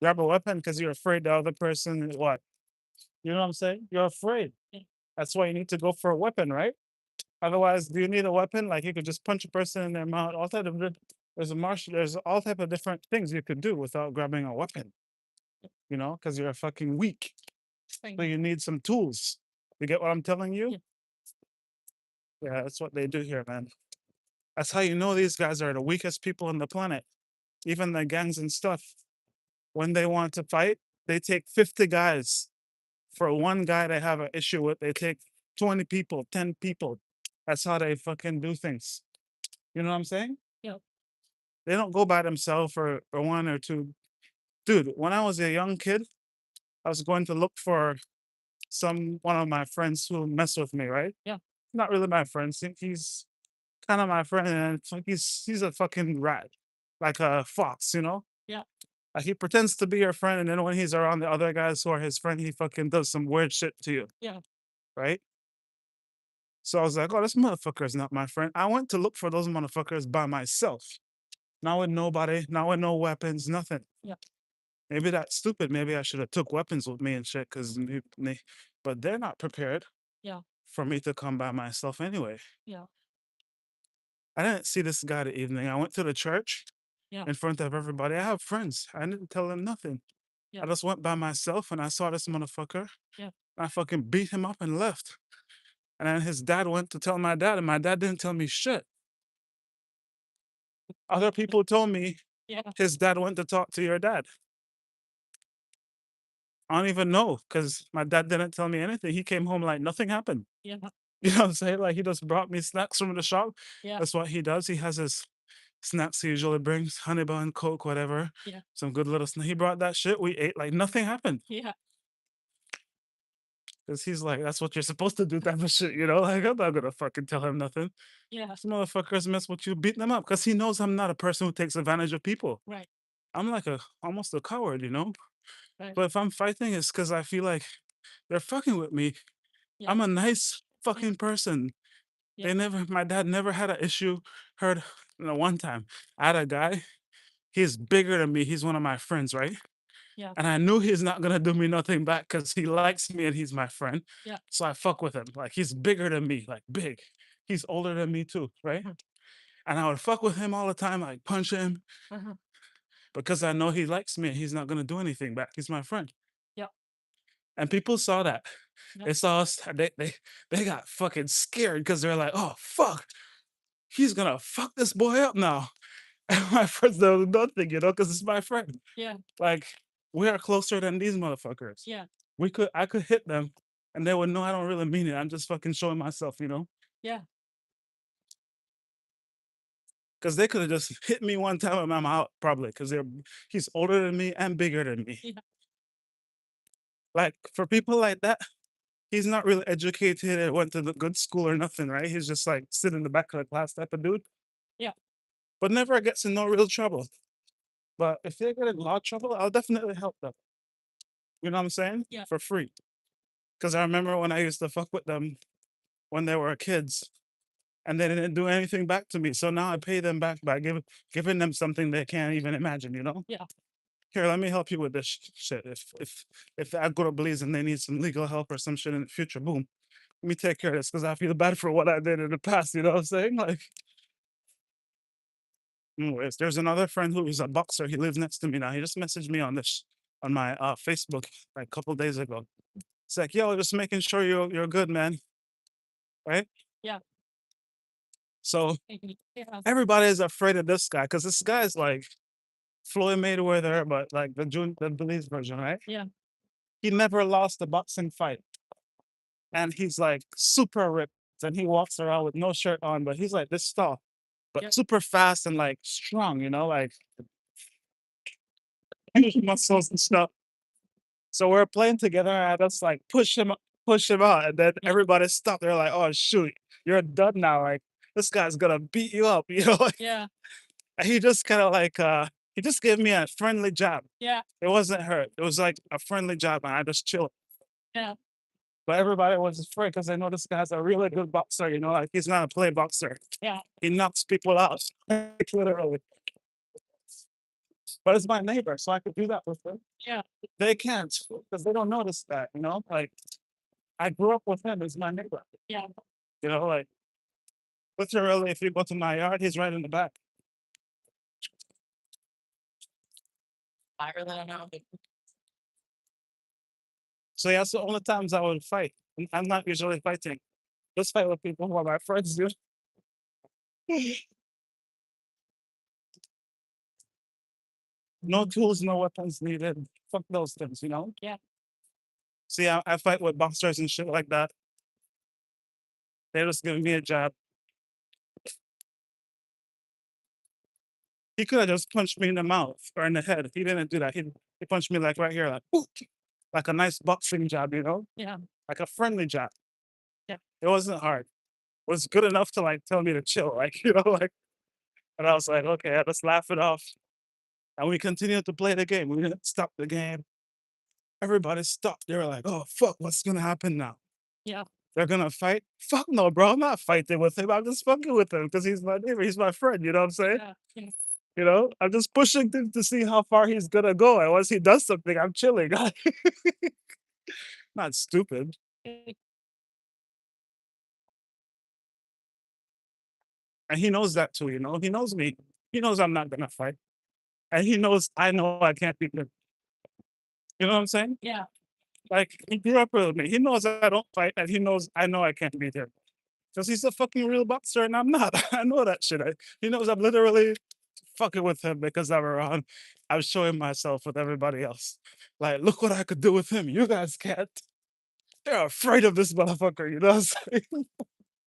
grab a weapon because you're afraid the other person is what? You know what I'm saying? You're afraid. Yeah. That's why you need to go for a weapon, right? Otherwise, do you need a weapon? Like you could just punch a person in their mouth. All type of there's all type of different things you could do without grabbing a weapon. You know, because you're fucking weak. So you need some tools. You get what I'm telling you? Yeah. Yeah, that's what they do here, man. That's how you know these guys are the weakest people on the planet. Even the gangs and stuff. When they want to fight, they take 50 guys. For one guy they have an issue with, they take 20 people, 10 people. That's how they fucking do things. You know what I'm saying? Yeah. They don't go by themselves for one or two. Dude, when I was a young kid, I was going to look for one of my friends who mess with me, right? Yeah. Not really my friend. He's kind of my friend, and it's like he's a fucking rat, like a fox, you know. Yeah. Like he pretends to be your friend, and then when he's around the other guys who are his friend, he fucking does some weird shit to you, Yeah. right? So I was like, oh, this motherfucker is not my friend. I went to look for those motherfuckers by myself. Not with nobody, not with no weapons, nothing. Yeah. Maybe that's stupid. Maybe I should have took weapons with me and shit, but they're not prepared Yeah. for me to come by myself anyway. Yeah. I didn't see this guy the evening. I went to the church Yeah. in front of everybody. I have friends. I didn't tell them nothing. Yeah. I just went by myself and I saw this motherfucker. Yeah. I fucking beat him up and left. And then his dad went to tell my dad, and my dad didn't tell me shit. Other people told me Yeah. his dad went to talk to your dad. I don't even know because my dad didn't tell me anything. He came home like nothing happened. Yeah. You know what I'm saying? Like he just brought me snacks from the shop. Yeah. That's what he does. He has his snacks he usually brings, honey bun, Coke, whatever. Yeah. Some good little snack. He brought that shit. We ate like nothing happened. Yeah. Because he's like, that's what you're supposed to do, type of shit, you know? Like, I'm not gonna fucking tell him nothing. Yeah. This motherfuckers mess with you, beating them up. Because he knows I'm not a person who takes advantage of people. Right. I'm like almost a coward, you know? Right. But if I'm fighting, it's because I feel like they're fucking with me. Yeah. I'm a nice fucking person. Yeah. My dad never had an issue. Heard, one time, I had a guy, he's bigger than me. He's one of my friends, right? Yeah. And I knew he's not gonna do me nothing back because he likes me and he's my friend. Yeah. So I fuck with him. Like he's bigger than me, like big. He's older than me too, right? Mhm. And I would fuck with him all the time, like punch him Uh-huh. because I know he likes me and he's not gonna do anything back. He's my friend. Yeah. And people saw that. Yeah. They saw us. They got fucking scared because they're like, "Oh fuck, he's gonna fuck this boy up now." And my friends don't do nothing, you know, because it's my friend. Yeah. Like we are closer than these motherfuckers. Yeah. I could hit them, and they would know I don't really mean it. I'm just fucking showing myself, you know, Yeah. because they could have just hit me one time and I'm out probably because he's older than me and bigger than me. Yeah. Like for people like that, he's not really educated and went to the good school or nothing, right? He's just like sit in the back of the class type of dude. Yeah. But never gets in no real trouble. But if they get in law trouble, I'll definitely help them. You know what I'm saying? Yeah. For free. Because I remember when I used to fuck with them when they were kids, and they didn't do anything back to me. So now I pay them back by giving them something they can't even imagine. You know? Yeah. Here, let me help you with this shit. If I go to Belize and they need some legal help or some shit in the future, boom, let me take care of this because I feel bad for what I did in the past. You know what I'm saying? Like, anyways, there's another friend who is a boxer. He lives next to me now. He just messaged me on my Facebook like a couple days ago. It's like, yo, just making sure you're good, man. Right? Yeah. So Yeah. everybody is afraid of this guy because this guy's like Floyd Mayweather, but like the Belize version, right? Yeah. He never lost a boxing fight. And he's like super ripped and he walks around with no shirt on, but he's like this tall, but Yeah. super fast and like strong, you know, like huge muscles and stuff. So we're playing together and I just like push him out, and then Yeah. everybody stopped. They're like, "Oh shoot, you're done now. Like this guy's gonna beat you up," you know. Yeah. And he just kind of like he just gave me a friendly jab. Yeah. It wasn't hurt. It was like a friendly jab, and I just chilled. Yeah. But everybody was afraid because they know this guy's a really good boxer. You know, like he's not a play boxer. Yeah. He knocks people out, like, literally. but it's my neighbor, so I could do that with him. Yeah. They can't because they don't notice that, you know? Like, I grew up with him as my neighbor. Yeah. You know, like, literally, if you go to my yard, he's right in the back. I really don't know. So yeah, that's the only times I would fight. I'm not usually fighting. Just fight with people who are my friends, dude. No tools, no weapons needed. Fuck those things, you know? Yeah. See, I fight with boxers and shit like that. They're just giving me a jab. He could have just punched me in the mouth or in the head. He didn't do that. He punched me like right here, like, "Ooh," like a nice boxing jab, you know? Yeah. Like a friendly jab. Yeah. It wasn't hard. It was good enough to like tell me to chill, like, you know, like, and I was like, okay, let's laugh it off. And we continued to play the game. We didn't stop the game. Everybody stopped. They were like, oh, fuck, what's going to happen now? Yeah. They're going to fight? Fuck no, bro. I'm not fighting with him. I'm just fucking with him because he's my neighbor. He's my friend. You know what I'm saying? Yeah. Yeah. You know, I'm just pushing him to see how far he's going to go. And once he does something, I'm chilling. Not stupid. And he knows that too, you know? He knows me. He knows I'm not going to fight. And he knows I know I can't beat him. You know what I'm saying? Yeah. Like, he grew up with me. He knows I don't fight, and he knows I know I can't beat him. Because he's a fucking real boxer, and I'm not. I know that shit. He knows I'm literally fucking with him because I'm around. I'm showing myself with everybody else. Like, look what I could do with him. You guys can't. They're afraid of this motherfucker, you know what I'm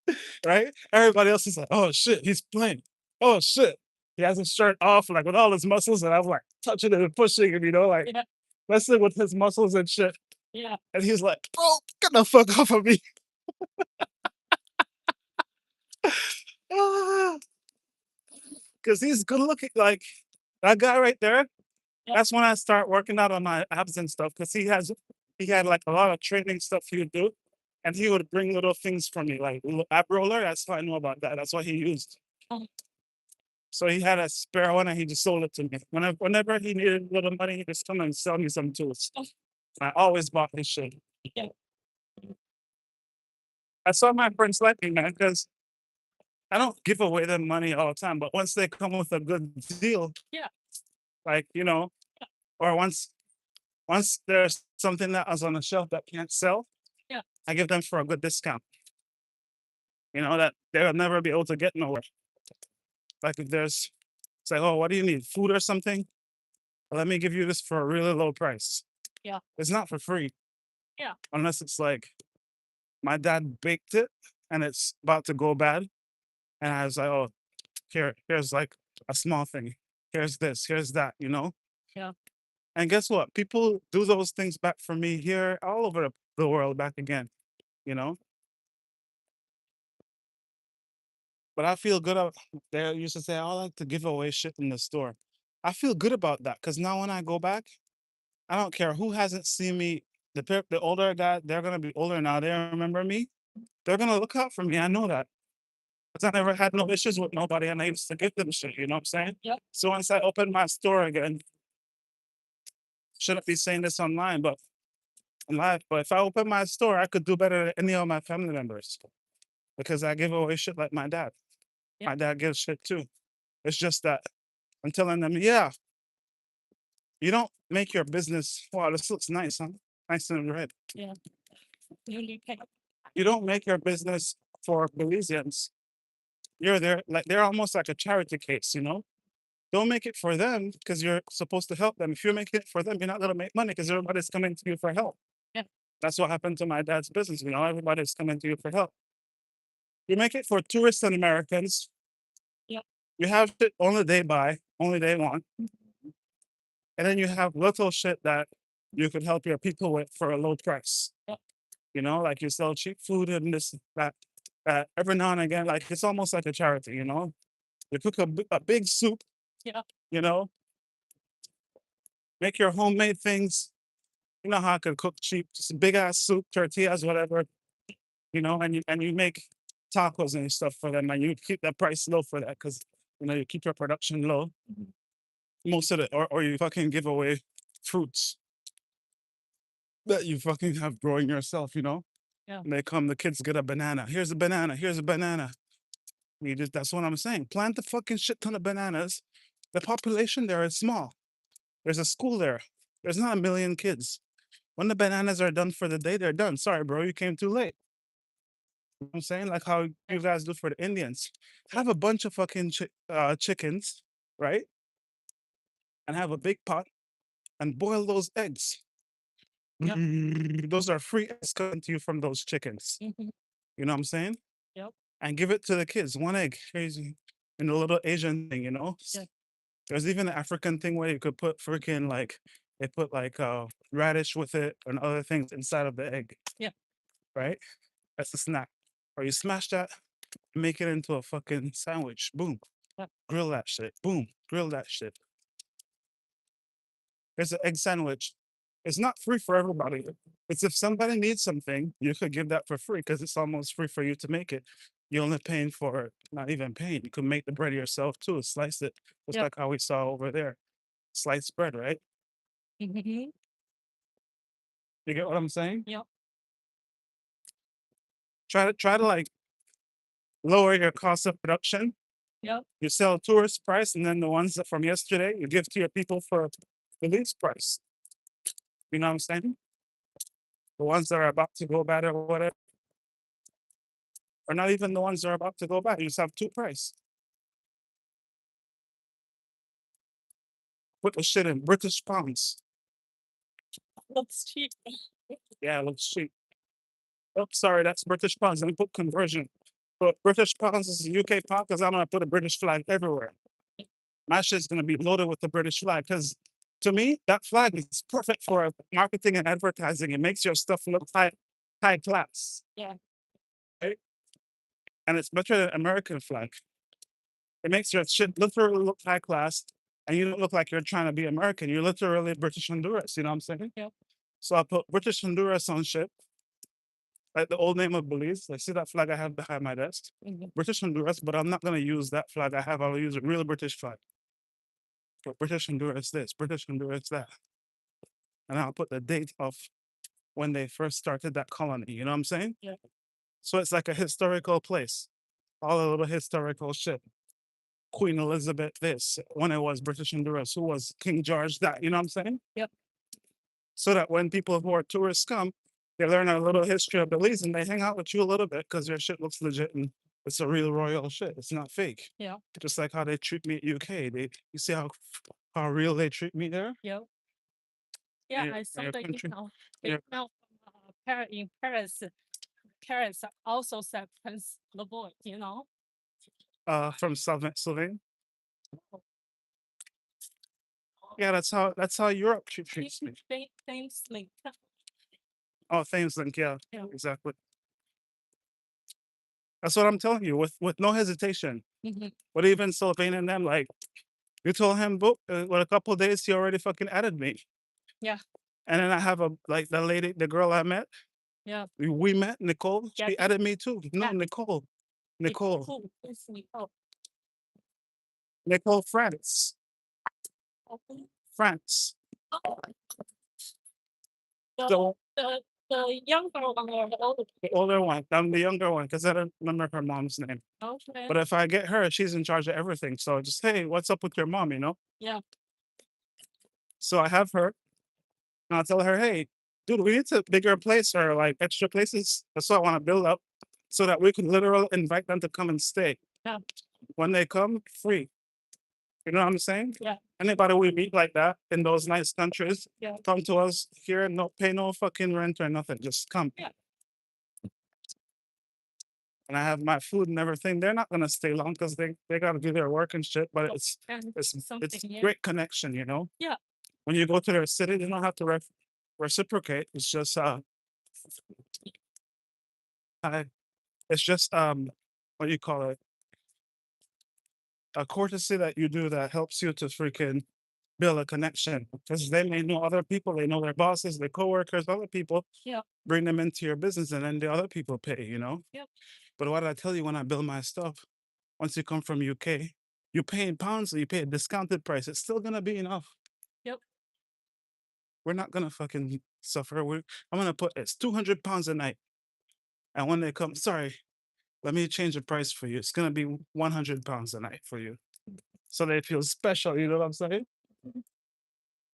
saying? Right? Everybody else is like, oh shit, he's playing. Oh shit. He has his shirt off, like with all his muscles, and I'm like touching it and pushing him, you know, like messing with his muscles and shit. Yeah. And he's like, bro, get the fuck off of me. Because he's good looking. Like that guy right there. Yeah. That's when I start working out on my abs and stuff. Because he had like a lot of training stuff he would do. And he would bring little things for me, like little ab roller. That's how I know about that. That's what he used. Oh. So he had a spare one and he just sold it to me. Whenever he needed a little money, he just come and sell me some tools. Oh. I always bought his shit. Yeah. That's why my friends like me, man, because I don't give away them money all the time. But once they come with a good deal, yeah, like, you know, or once there's something that is on the shelf that can't sell, yeah, I give them for a good discount. You know, that they'll never be able to get nowhere. Like if there's, it's like, oh, what do you need? Food or something? Well, let me give you this for a really low price. Yeah. It's not for free. Yeah. Unless it's like my dad baked it and it's about to go bad. And I was like, oh, here's like a small thing. Here's this, here's that, you know? Yeah. And guess what? People do those things back for me here all over the world back again, you know? But I feel good. They used to say, "Oh, I like to give away shit in the store." I feel good about that because now when I go back, I don't care who hasn't seen me. The older guy, they're gonna be older now. They remember me. They're gonna look out for me. I know that because I never had no issues with nobody, and I used to give them shit. You know what I'm saying? Yeah. So once I open my store again, shouldn't be saying this online, but in life. But if I open my store, I could do better than any of my family members because I give away shit like my dad. Yeah. My dad gives shit too. It's just that I'm telling them, yeah, you don't make your business. Wow, this looks nice, huh? Nice and red. Yeah. You don't make your business for Belizeans. You're there, like they're almost like a charity case, you know? Don't make it for them because you're supposed to help them. If you make it for them, you're not gonna make money because everybody's coming to you for help. Yeah. That's what happened to my dad's business, you know, everybody's coming to you for help. You make it for tourists and Americans. Yeah. You have shit only they buy, only they want. And then you have little shit that you could help your people with for a low price. Yeah. You know, like you sell cheap food and this, that every now and again, like it's almost like a charity, you know? You cook a big soup, yeah, you know, make your homemade things. You know how I could cook cheap, just a big ass soup, tortillas, whatever, you know, and you make tacos and stuff for them and you keep the price low for that because, you know, you keep your production low. most of it, or you fucking give away fruits that you fucking have growing yourself, you know? Yeah. And they come, the kids get a banana. Here's a banana. Here's a banana. You just, that's what I'm saying. Plant a fucking shit ton of bananas. The population there is small. There's a school there. There's not a million kids. When the bananas are done for the day, they're done. Sorry, bro, you came too late. You know what I'm saying? Like how you guys do for the Indians. Have a bunch of fucking chickens, right? And have a big pot and boil those eggs. Yep. Those are free eggs coming to you from those chickens. Mhm. You know what I'm saying? Yep. And give it to the kids. One egg. Crazy. And a little Asian thing, you know? Yeah. There's even an African thing where you could put freaking like they put like radish with it and other things inside of the egg. Yeah. Right? That's a snack. Or you smash that, make it into a fucking sandwich. Boom. Yep. Grill that shit. Boom. Grill that shit. There's an egg sandwich. It's not free for everybody. It's if somebody needs something, you could give that for free because it's almost free for you to make it. You're only paying for it, not even paying. You could make the bread yourself too, slice it, just Yep. like how we saw over there. Sliced bread, right? Mhm. You get what I'm saying? Yep. Try to like lower your cost of production. Yep. You sell tourist price, and then the ones that from yesterday you give to your people for the least price. You know what I'm saying? The ones that are about to go bad or whatever, or not even the ones that are about to go bad. You just have two price. Put the shit in British pounds. Looks cheap. Yeah, it looks cheap. Oh, sorry, that's British pounds. Let me put conversion. But British pounds is the UK pound because I'm gonna put a British flag everywhere. My shit's gonna be loaded with the British flag because to me, that flag is perfect for marketing and advertising. It makes your stuff look high class. Yeah. Right? And it's better than American flag. It makes your shit literally look high class, and you don't look like you're trying to be American. You're literally British Honduras. You know what I'm saying? Yep. So I put British Honduras on shit, like the old name of Belize. Like, see that flag I have behind my desk? Mhm. British Honduras, but I'm not gonna use that flag I have. I'll use a real British flag. But British Honduras this, British Honduras that. And I'll put the date of when they first started that colony. You know what I'm saying? Yeah. So it's like a historical place. All the little historical shit. Queen Elizabeth this, when it was British Honduras, who was King George that, you know what I'm saying? Yep. So that when people who are tourists come, they learn a little history of Belize and they hang out with you a little bit because your shit looks legit and it's a real royal shit. It's not fake. Yeah. Just like how they treat me at UK. You see how real they treat me there? Yep. Yeah. I In saw your the country? email from in Paris. Paris also said Prince Lovoy. From Sylvain. Yeah, that's how Europe treats me. Thanks, Link. Oh, thanks, Link. Yeah, Yeah. exactly. That's what I'm telling you, with no hesitation. Mhm. But even Sylvain and them, like you told him, book, with a couple of days, he already fucking added me. Yeah. And then I have a like the lady, the girl I met, Yeah. we met, Nicole. She Jackie. added me too. No, Yeah. Nicole, Who is Nicole? Nicole France, Okay. France. Oh, the So the younger one or the older? the older one, I'm the younger one because I don't remember her mom's name. Okay. But if I get her, she's in charge of everything. So just hey, what's up with your mom? You know. Yeah. So I have her, and I'll tell her, hey, dude, we need a bigger place or like extra places. That's what I want to build up, so that we can literally invite them to come and stay. Yeah. When they come, free. You know what I'm saying? Yeah. Anybody we meet like that in those nice countries, Yeah. come to us here, no pay no fucking rent or nothing. Just come. Yeah. And I have my food and everything. They're not gonna stay long because they gotta do their work and shit. But Well, it's and it's something. it's Yeah. great connection, you know. Yeah. When you go to their city, you don't have to reciprocate. It's just I, it's just what do you call it? A courtesy that you do that helps you to freaking build a connection because they may know other people, they know their bosses, their coworkers, other people. Yeah. Bring them into your business, and then the other people pay. You know. Yep. But what I tell you when I build my stuff, once you come from UK, You pay in pounds, so you pay a discounted price. It's still gonna be enough. Yep. We're not gonna fucking suffer. I'm gonna put it's £200 a night, and when they come, sorry, let me change the price for you. It's gonna be £100 a night for you, so they feel special. You know what I'm saying?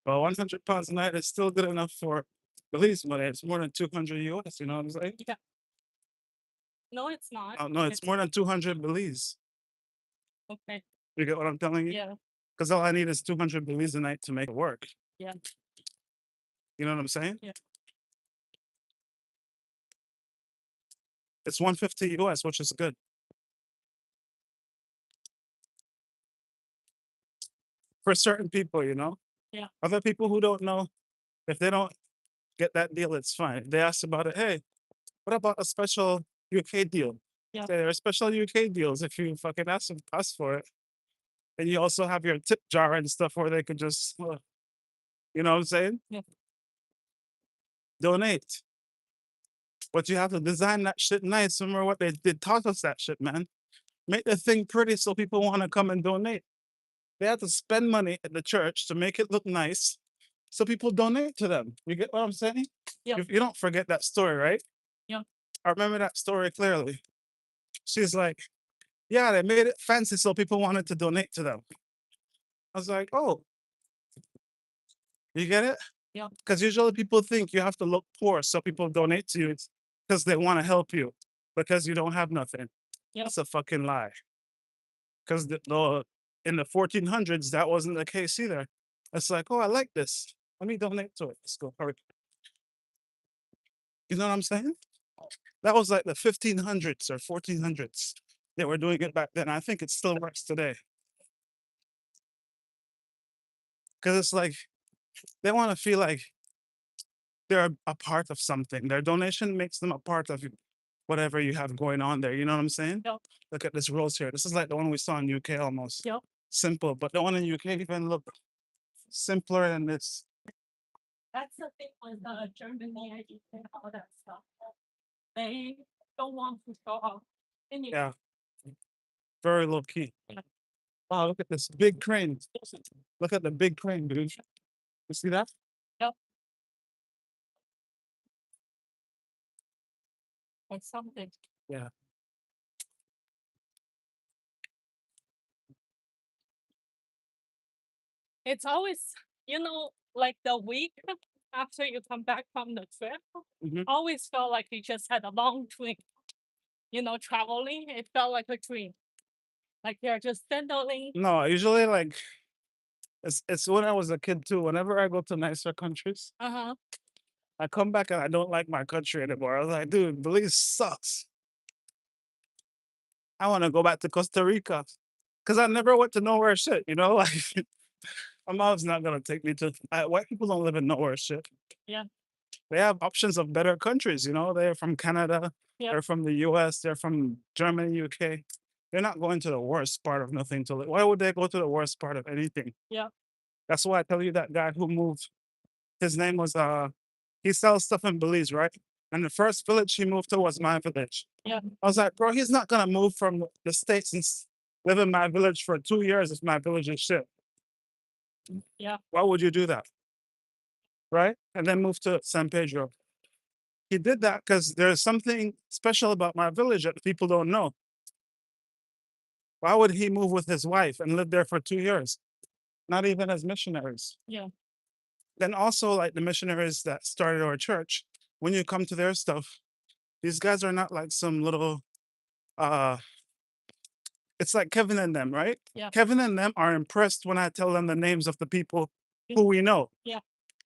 Well, £100 a night is still good enough for Belize money. It's more than 200 US. You know what I'm saying? Yeah. No, it's not. Oh, no, it's more than 200 Belize. Okay. You get what I'm telling you? Yeah. Because all I need is 200 Belize a night to make it work. Yeah. You know what I'm saying? Yeah. It's 150 US, which is good. For certain people, you know? Yeah. Other people who don't know, if they don't get that deal, it's fine. They ask about it. Hey, what about a special UK deal? Yeah. There are special UK deals if you fucking ask for it. And you also have your tip jar and stuff where they could just, you know what I'm saying? Yeah. Donate. But you have to design that shit nice. Remember what they taught us that shit, man. Make the thing pretty so people want to come and donate. They have to spend money at the church to make it look nice so people donate to them. You get what I'm saying? Yeah. You don't forget that story, right? Yeah. I remember that story clearly. She's like, yeah, they made it fancy so people wanted to donate to them. I was like, oh, you get it? Yeah. Because usually people think you have to look poor so people donate to you because they want to help you because you don't have nothing. Yep. That's a fucking lie. Because in the 1400s, that wasn't the case either. It's like, oh, I like this. Let me donate to it. Let's go. Hurry. You know what I'm saying? That was like the 1500s or 1400s. They were doing it back then. I think it still works today. Because it's like they want to feel like they're a part of something. Their donation makes them a part of whatever you have going on there. You know what I'm saying? Yep. Look at this rose here. This is like the one we saw in UK almost. Yep. Simple, but the one in UK even look simpler than this. That's the thing with Germany and all that stuff. They don't want to show off. Yeah. Very low key. Yeah. Wow, look at this big crane. Look at the big crane, dude. You see that? Yep. Or something. Yeah. It's always, like the week after you come back from the trip, always felt like you just had a long dream. Traveling, it felt like a dream. Like you're just settling. No, usually like it's when I was a kid too. Whenever I go to nicer countries, I come back and I don't like my country anymore. I was like, dude, Belize sucks. I want to go back to Costa Rica because I never went to nowhere shit. Like my mom's not gonna take me to. White people don't live in nowhere shit. Yeah. They have options of better countries. They're from Canada. Yep. They're from the U.S. They're from Germany, UK. They're not going to the worst part of nothing to live. Why would they go to the worst part of anything? Yeah. That's why I tell you that guy who moved. His name was he sells stuff in Belize, right? And the first village he moved to was my village. Yeah. I was like, bro, he's not gonna move from the States and live in my village for 2 years if my village is shit. Yeah. Why would you do that? Right? And then move to San Pedro. He did that because there's something special about my village that people don't know. Why would he move with his wife and live there for 2 years? Not even as missionaries. Yeah. Then also, like the missionaries that started our church, when you come to their stuff, these guys are not like some little it's like Kevin and them, right? Yeah. Kevin and them are impressed when I tell them the names of the people who we know. Yeah.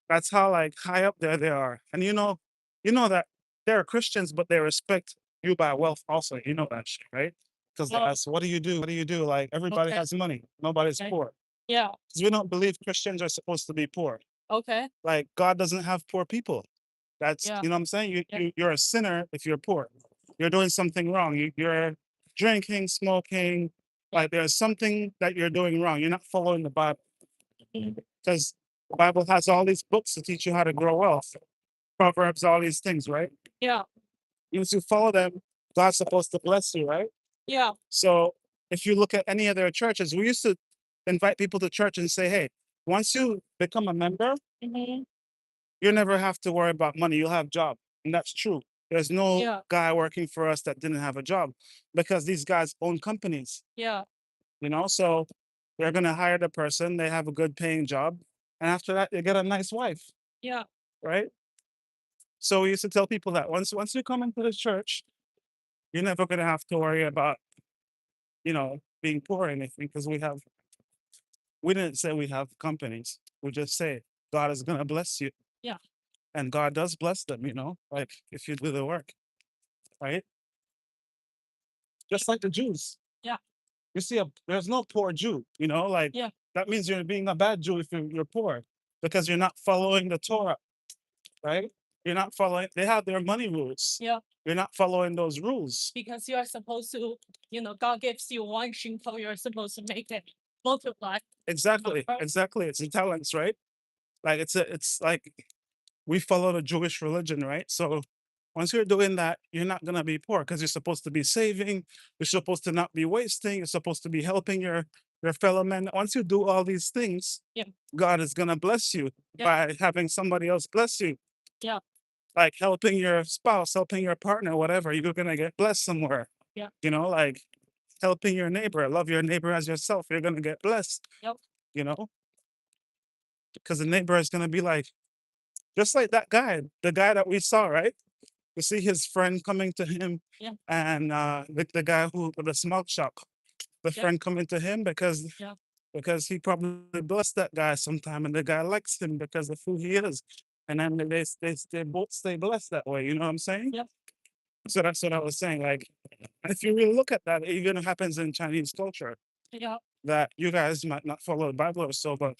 That's how like high up there they are. And you know that they're Christians, but they respect you by wealth also. You know that shit, right? Because they ask, what do you do? What do you do? Like everybody has money. Nobody's poor. Yeah. Because we don't believe Christians are supposed to be poor. Okay. Like God doesn't have poor people. That's Yeah. you know what I'm saying? Yeah. You're a sinner if you're poor. You're doing something wrong. You're drinking, smoking. Like there's something that you're doing wrong. You're not following the Bible. Because the Bible has all these books to teach you how to grow wealth. Proverbs, all these things, right? Yeah. Once you follow them, God's supposed to bless you, right? Yeah. So if you look at any of their churches, we used to invite people to church and say, hey, once you become a member, Mhm. you never have to worry about money. You'll have job. And that's true. There's no Yeah. guy working for us that didn't have a job because these guys own companies, Yeah. so they're going to hire the person. They have a good paying job. And after that, they get a nice wife, Yeah. right? So we used to tell people that once you come into the church, you're never going to have to worry about, being poor or anything because we didn't say we have companies. We just say God is going to bless you. Yeah. And God does bless them, like if you do the work, right? Just like the Jews. Yeah. You see, there's no poor Jew, like Yeah. that means you're being a bad Jew if you're poor because you're not following the Torah, right? You're not following, they have their money rules. Yeah. You're not following those rules. Because you are supposed to, God gives you one shinko, you're supposed to make it multiply. Exactly. Exactly. It's the talents, right? Like it's like we follow the Jewish religion, right? So once you're doing that, you're not gonna be poor because you're supposed to be saving, you're supposed to not be wasting, you're supposed to be helping your fellow men. Once you do all these things, Yeah. God is gonna bless you Yeah. by having somebody else bless you. Yeah. Like helping your spouse, helping your partner, whatever, you're gonna get blessed somewhere. Yeah. Like helping your neighbor, love your neighbor as yourself, you're gonna get blessed, Yep. you know, because the neighbor is gonna be like, just like that guy, the guy that we saw, right? You see his friend coming to him, Yeah. and the guy who with the smoke shop, the Yeah. friend coming to him Yeah. because he probably blessed that guy sometime, and the guy likes him because of who he is, and then they both stay blessed that way. You know what I'm saying? Yep. So that's what I was saying. Like, if you really look at that, it even happens in Chinese culture Yeah. that you guys might not follow the Bible or so, but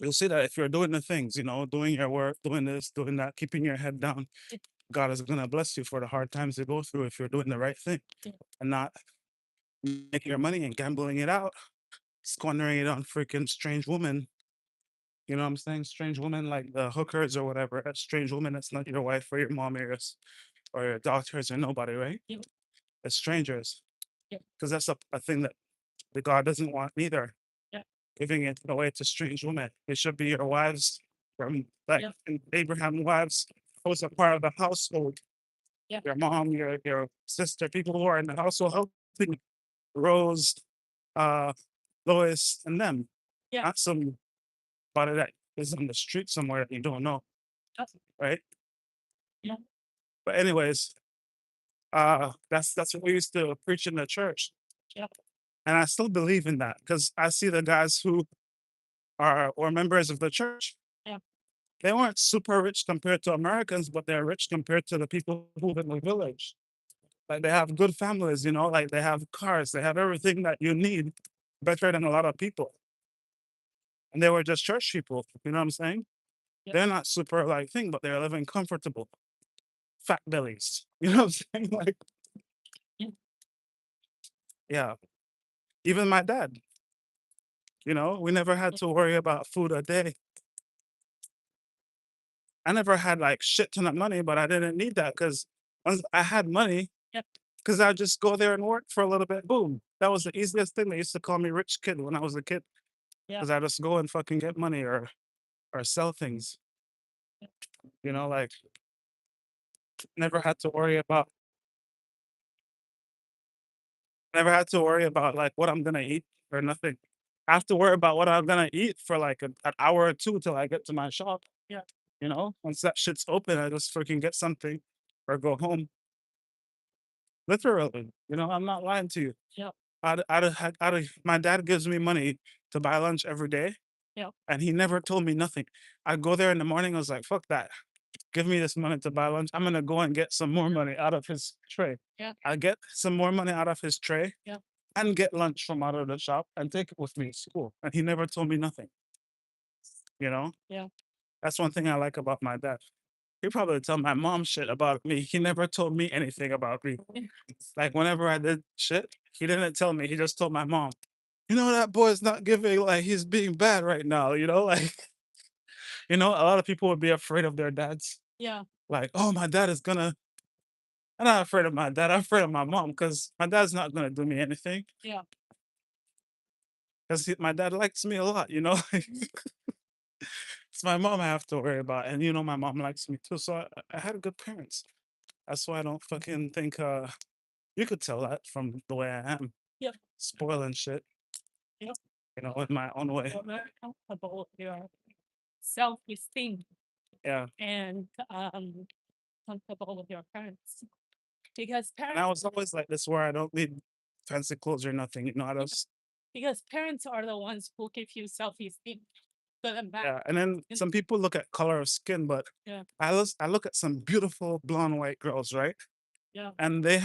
you'll see that if you're doing the things, doing your work, doing this, doing that, keeping your head down, God is gonna bless you for the hard times you go through if you're doing the right thing Yeah. and not making your money and gambling it out, squandering it on freaking strange women. You know what I'm saying? Strange women like the hookers or whatever. A strange woman that's not your wife or your mom or your daughters or nobody, right? Yeah. It's strangers. Yeah. Because that's a thing that the God doesn't want either. Yeah. Giving it away to strange women. It should be your wives from like Yeah. Abraham wives who's a part of the household. Yeah. Your mom, your sister, people who are in the household helping Rose, uh, Lois, and them. Yeah. Not somebody that is on the street somewhere that you don't know, right? Yeah. But anyways, that's what we used to preach in the church, Yeah. and I still believe in that because I see the guys who are members of the church. Yeah. They weren't super rich compared to Americans, but they're rich compared to the people who live in the village. Like they have good families, like they have cars, they have everything that you need better than a lot of people. And they were just church people, you know what I'm saying? Yeah. They're not super like thing, but they're living comfortable. Fat bellies. You know what I'm saying? Like, Yeah. yeah. Even my dad, we never had to worry about food a day. I never had like shit ton of money, but I didn't need that because once I had money, Yep. because I'd just go there and work for a little bit. Boom. That was the easiest thing. They used to call me rich kid when I was a kid. Yeah. Because I just go and fucking get money or sell things. Like never had to worry about like what I'm gonna eat or nothing. I have to worry about what I'm gonna eat for like an hour or two till I get to my shop. Yeah. Once that shit's open, I just freaking get something or go home. Literally, I'm not lying to you. Yeah. My dad gives me money to buy lunch every day, Yeah. and he never told me nothing. I go there in the morning. I was like, "Fuck that! Give me this money to buy lunch. I'm gonna go and get some more money out of his tray." Yeah. I get some more money out of his tray, Yeah. and get lunch from out of the shop and take it with me to school. And he never told me nothing. You know, Yeah. that's one thing I like about my dad. He probably tell my mom shit about me. He never told me anything about me. Like whenever I did shit, he didn't tell me. He just told my mom, that boy's not giving, like he's being bad right now, like a lot of people would be afraid of their dads. Yeah. Like, oh, my dad is gonna. I'm not afraid of my dad. I'm afraid of my mom because my dad's not gonna do me anything. Yeah. Because my dad likes me a lot, you know. It's my mom I have to worry about, and you know my mom likes me too. So I had good parents. That's why I don't fucking think. You could tell that from the way I am. Yep. Spoiling shit. Yep. You know, in my own way. You're very comfortable with your self-esteem Yeah. and comfortable with your parents. Because And I parents was always like this, where I don't need fancy clothes or nothing. You know, I just because parents are the ones who give you self-esteem, good and bad. yeah. And then some people look at color of skin, but Yeah. I look at some beautiful blonde white girls, right? Yeah. And they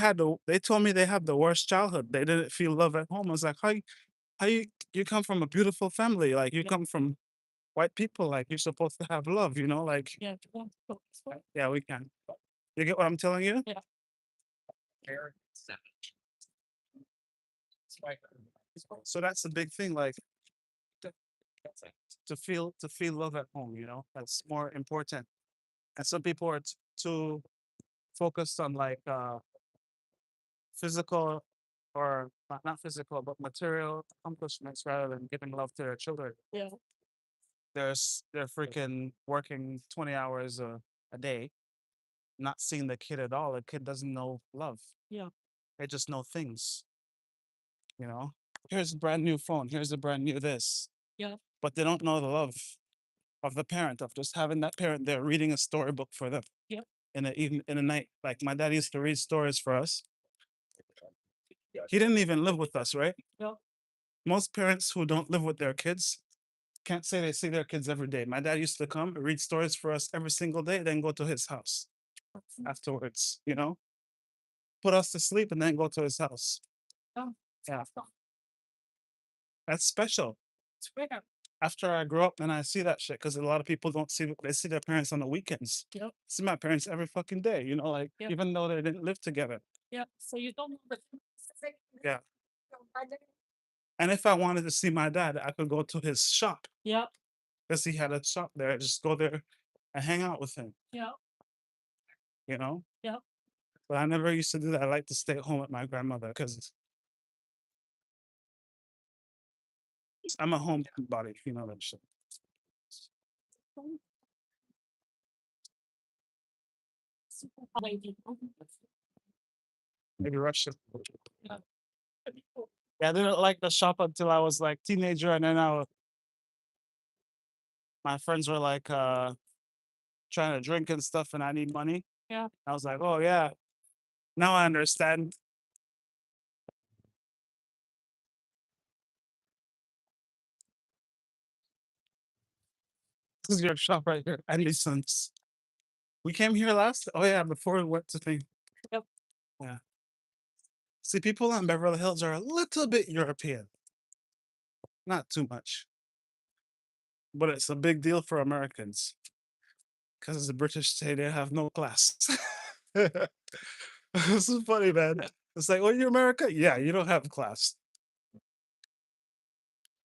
told me they had the worst childhood. They didn't feel love at home. I was like, how you come from a beautiful family, like you Yeah. come from white people, like you're supposed to have love, you know, like Yeah. yeah, we can. You get what I'm telling you? Yeah. So that's the big thing, like to feel love at home, you know, that's more important. And some people are too focused on like physical or not physical but material accomplishments rather than giving love to their children. Yeah. They're freaking working 20 hours a day, not seeing the kid at all. The kid doesn't know love. Yeah. They just know things, you know. Here's a brand new phone. Here's a brand new this. Yeah. But they don't know the love of the parent, of just having that parent there reading a storybook for them. Yeah. In a night. Like my dad used to read stories for us. He didn't even live with us, right? Yeah. Most parents who don't live with their kids can't say they see their kids every day. My dad used to come read stories for us every single day, then go to his house afterwards, you know, put us to sleep and then go to his house. Oh, Yeah, that's special. it's rare. After I grow up and I see that shit, because a lot of people don't see, they see their parents on the weekends. Yep. See my parents every fucking day, you know, like Yep. even though they didn't live together. Yeah. So you don't know the Yeah. And if I wanted to see my dad, I could go to his shop Yeah. because he had a shop there. Just go there and hang out with him, Yeah. you know? Yeah. But I never used to do that. I like to stay at home with my grandmother because I'm a homebody, you know that shit. Maybe Russia. Yeah. Yeah, I didn't like the shop until I was like teenager, and then my friends were like trying to drink and stuff, and I need money. Yeah. I was like, oh yeah, now I understand. This is your shop right here, Anderson's. We came here last. Oh yeah, before we went to thing. Yep. Yeah. See, people in Beverly Hills are a little bit European, not too much, but it's a big deal for Americans because the British say they have no class. This is funny, man. It's like, oh, you're America? Yeah, you don't have class.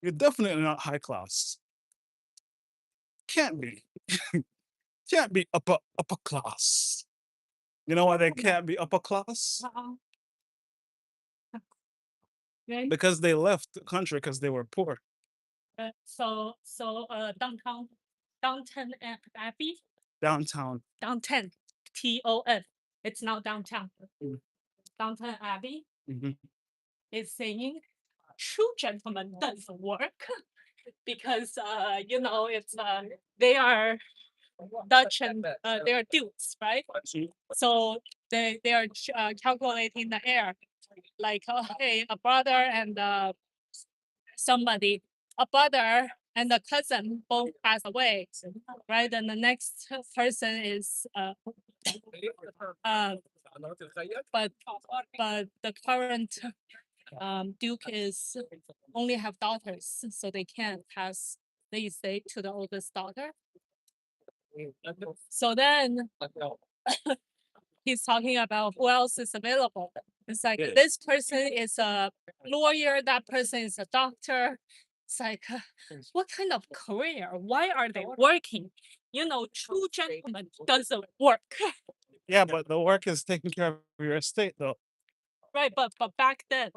You're definitely not high class. Can't be. Can't be upper class. You know why they can't be upper class? Uh-uh. Right. Because they left the country because they were poor. So downtown Abbey, Downtown. downtown TON. It's now downtown. Mm. Downtown Abbey Mhm. is saying true gentleman doesn't work because you know it's they are Dutch and they are dukes, right? So they are calculating the heir, like hey, a brother and somebody, a brother and a cousin both pass away, right? And the next person is but the current duke is only have daughters, so they can't pass the estate to the oldest daughter. So then he's talking about who else is available. It's like this person is a lawyer, that person is a doctor. It's like, what kind of career? Why are they working? You know, true gentleman doesn't work. Yeah, but the work is taking care of your estate, though. Right, but back then,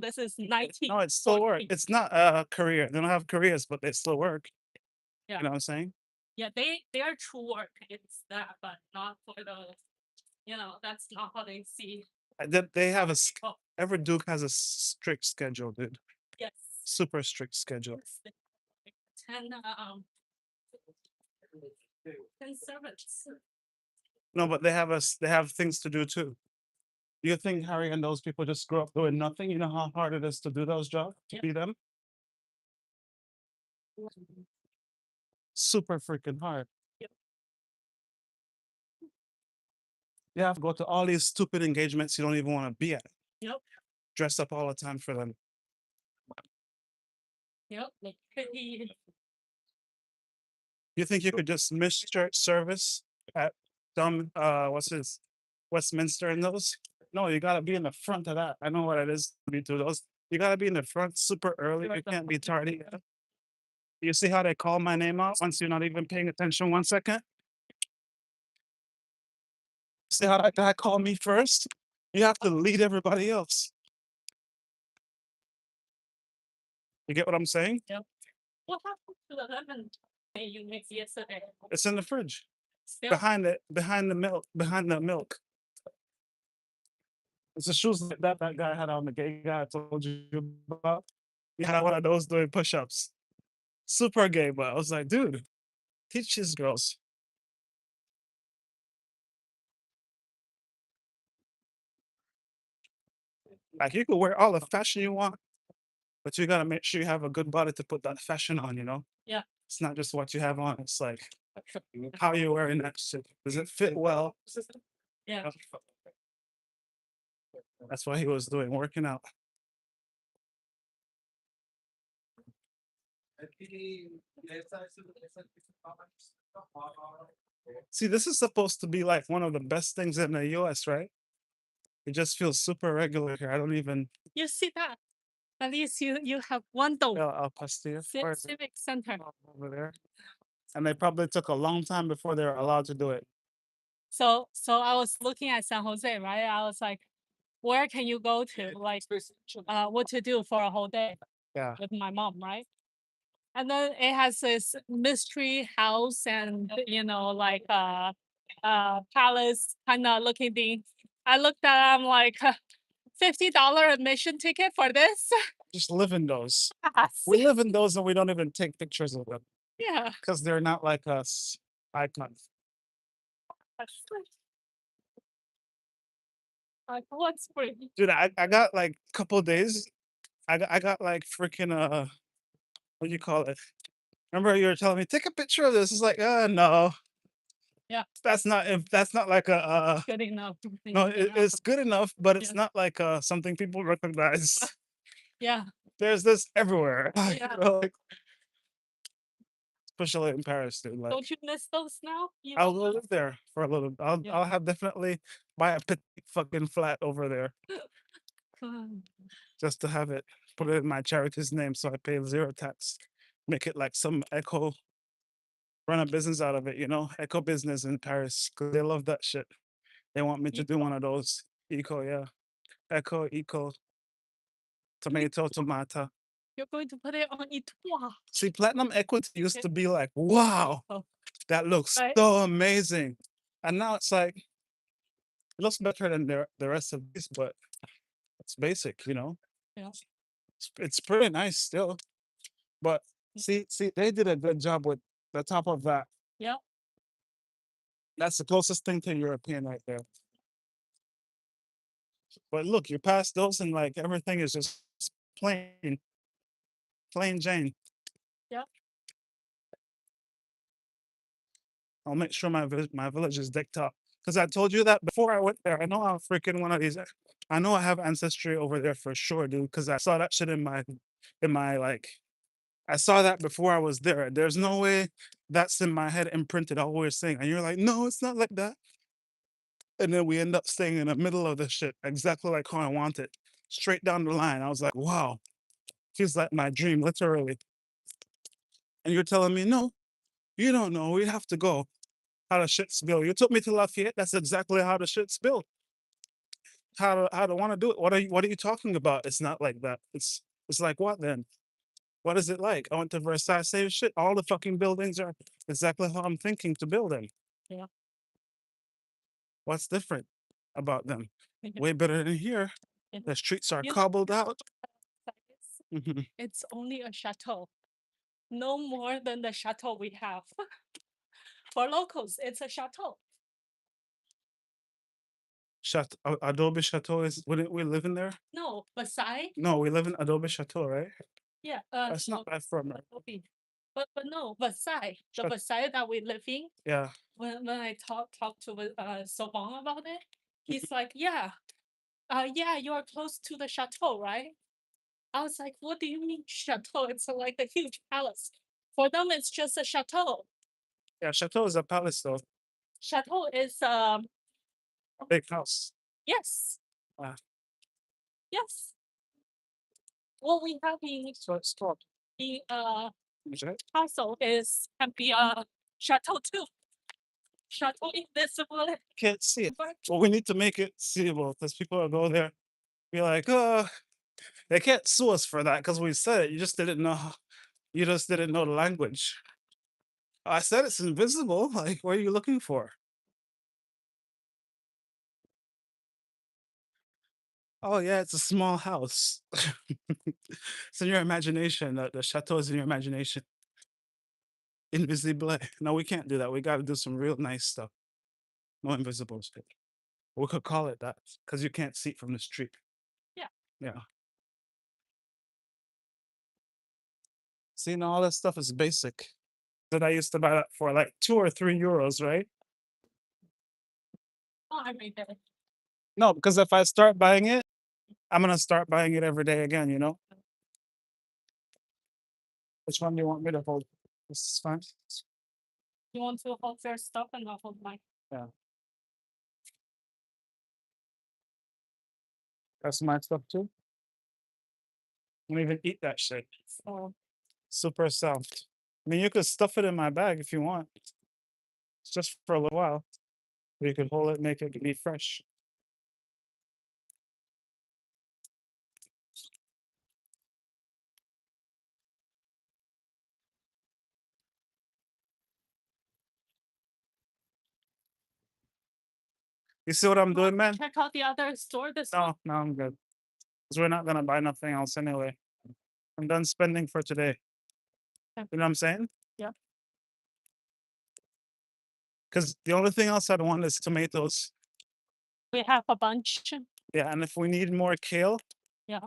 this is No, it's still work. 1914. It's not a career. They don't have careers, but they still work. Yeah. You know what I'm saying? Yeah, they are true work. It's that, but not for the, that's not how they see. They have Oh, every Duke has a strict schedule, dude. yes. Super strict schedule. Yes, they have like 10 servants. No, but they have things to do too. Do you think Harry and those people just grew up doing nothing? You know how hard it is to do those jobs, to Yeah. be them? Super freaking hard. Yep. You have to go to all these stupid engagements you don't even want to be at. Yep. Dress up all the time for them. Yep. Like pretty. You think you could just miss church service at Westminster and those? No, you gotta be in the front of that. I know what it is to be to those. You gotta be in the front super early. You can't be tardy. You see how they call my name out once you're not even paying attention 1 second? See how that guy called me first? You have to lead everybody else. You get what I'm saying? Yep. What happened to the lemon you made yesterday? It's in the fridge. Still. Behind the milk. It's the shoes like that guy had on, the gay guy I told you about. He had one of those doing push-ups. Super gay, but I was like, dude, teach his girls. Like you could wear all the fashion you want, but you gotta make sure you have a good body to put that fashion on, you know? Yeah. It's not just what you have on, it's like how you wearing that shit. Does it fit well? Yeah. That's what he was doing, working out. See, this is supposed to be like one of the best things in the US, right? It just feels super regular here. I don't even. You see that? At least you have one dome. I'll pass to you. Where is it? Civic Center. Over there. And they probably took a long time before they were allowed to do it. So I was looking at San Jose, right? I was like, where can you go to? Like, what to do for a whole day Yeah. with my mom, right? And then it has this mystery house and like palace kind of looking thing. I looked at, I'm like, $50 admission ticket for this. Just live in those. Yes. We live in those and we don't even take pictures of them Yeah. because they're not like us icons. Like, what's free? Dude, I got like a couple days. I got like freaking what do you call it? Remember you were telling me take a picture of this. It's like no. Yeah. That's not like a Good enough. no, it's good enough, but it's Yeah. not like something people recognize. Yeah. There's this everywhere. Yeah. Like, especially in Paris, dude. Like Don't you miss those now? I'll go live there for a little. Yeah. I'll have definitely buy a petite fucking flat over there just to have it. Put it in my charity's name so I pay zero tax. Make it like some eco, run a business out of it, you know, eco business in Paris. 'Cause they love that shit. They want me to do one of those eco, yeah, eco, tomato. You're going to put it on Etoile. See, platinum equity used to be like, wow, Oh, that looks right. so amazing, and now it's like it looks better than the rest of these, but it's basic, you know. Yeah. It's pretty nice still, but see, they did a good job with the top of that. Yeah. That's the closest thing to European right there. But look, you pass those and like everything is just plain, plain Jane. Yeah. I'll make sure my village is decked up. Because I told you that before I went there. I know I'm freaking one of these. I know I have ancestry over there for sure, dude. Because I saw that shit in my like. I saw that before I was there. There's no way that's in my head imprinted. Always saying, and you're like, no, it's not like that. And then we end up staying in the middle of the shit, exactly like how I want it, straight down the line. I was like, wow, feels like my dream, literally. And you're telling me, no, you don't know. We have to go. how the shit's built. You took me to Lafayette. That's exactly how the shit's built. How to want to do it. What are you talking about? It's not like that. It's like what then? What is it like? I went to Versailles, same shit. All the fucking buildings are exactly how I'm thinking to build them. Yeah. What's different about them? Mhm. Way better than here. Mhm. The streets are You know, cobbled out. Mhm. it's only a chateau, no more than the chateau we have. For locals, it's a chateau. Adobe Chateau is, wouldn't we live in there? No, Versailles. No, we live in Adobe Chateau, right? Yeah. That's not that from it. But no, Versailles. The Chat- Versailles that we live in. Yeah. When I talk to Sauvon about it, he's like, yeah, yeah, you are close to the chateau, right? I was like, what do you mean chateau? It's like a huge palace. For them, it's just a chateau. Yeah, Chateau is a palace though. Chateau is A big house. yes, Ah, yes. What we have so it's called. in Is it? castle is can be a chateau too. Chateau invisible. Can't see it. Well, we need to make it seeable because people will go there, be like, oh, they can't sue us for that because we said it. You just didn't know. You just didn't know the language. I said it's invisible. Like, what are you looking for? Oh yeah, it's a small house. It's in your imagination. The chateau is in your imagination. Invisible. No, we can't do that. We got to do some real nice stuff. No invisible shit. We could call it that because you can't see it from the street. Yeah. Yeah. See, now all that stuff is basic. That I used to buy that for like 2 or 3 euros, right? Oh, I made it. No, because if I start buying it, I'm gonna start buying it every day again, you know? Which one do you want me to hold? This is fine. You want to hold your stuff and I'll hold mine. Yeah. That's my stuff too. Don't even eat that shit. So Super soft. I mean, you could stuff it in my bag if you want. It's just for a little while. You could hold it, make it be fresh. You see what I'm doing, man? check out the other store this week. No, I'm good. Because we're not gonna buy nothing else anyway. I'm done spending for today. Okay. You know what I'm saying? Yeah. Because the only thing else I'd want is tomatoes. We have a bunch. Yeah, and if we need more kale, Yeah.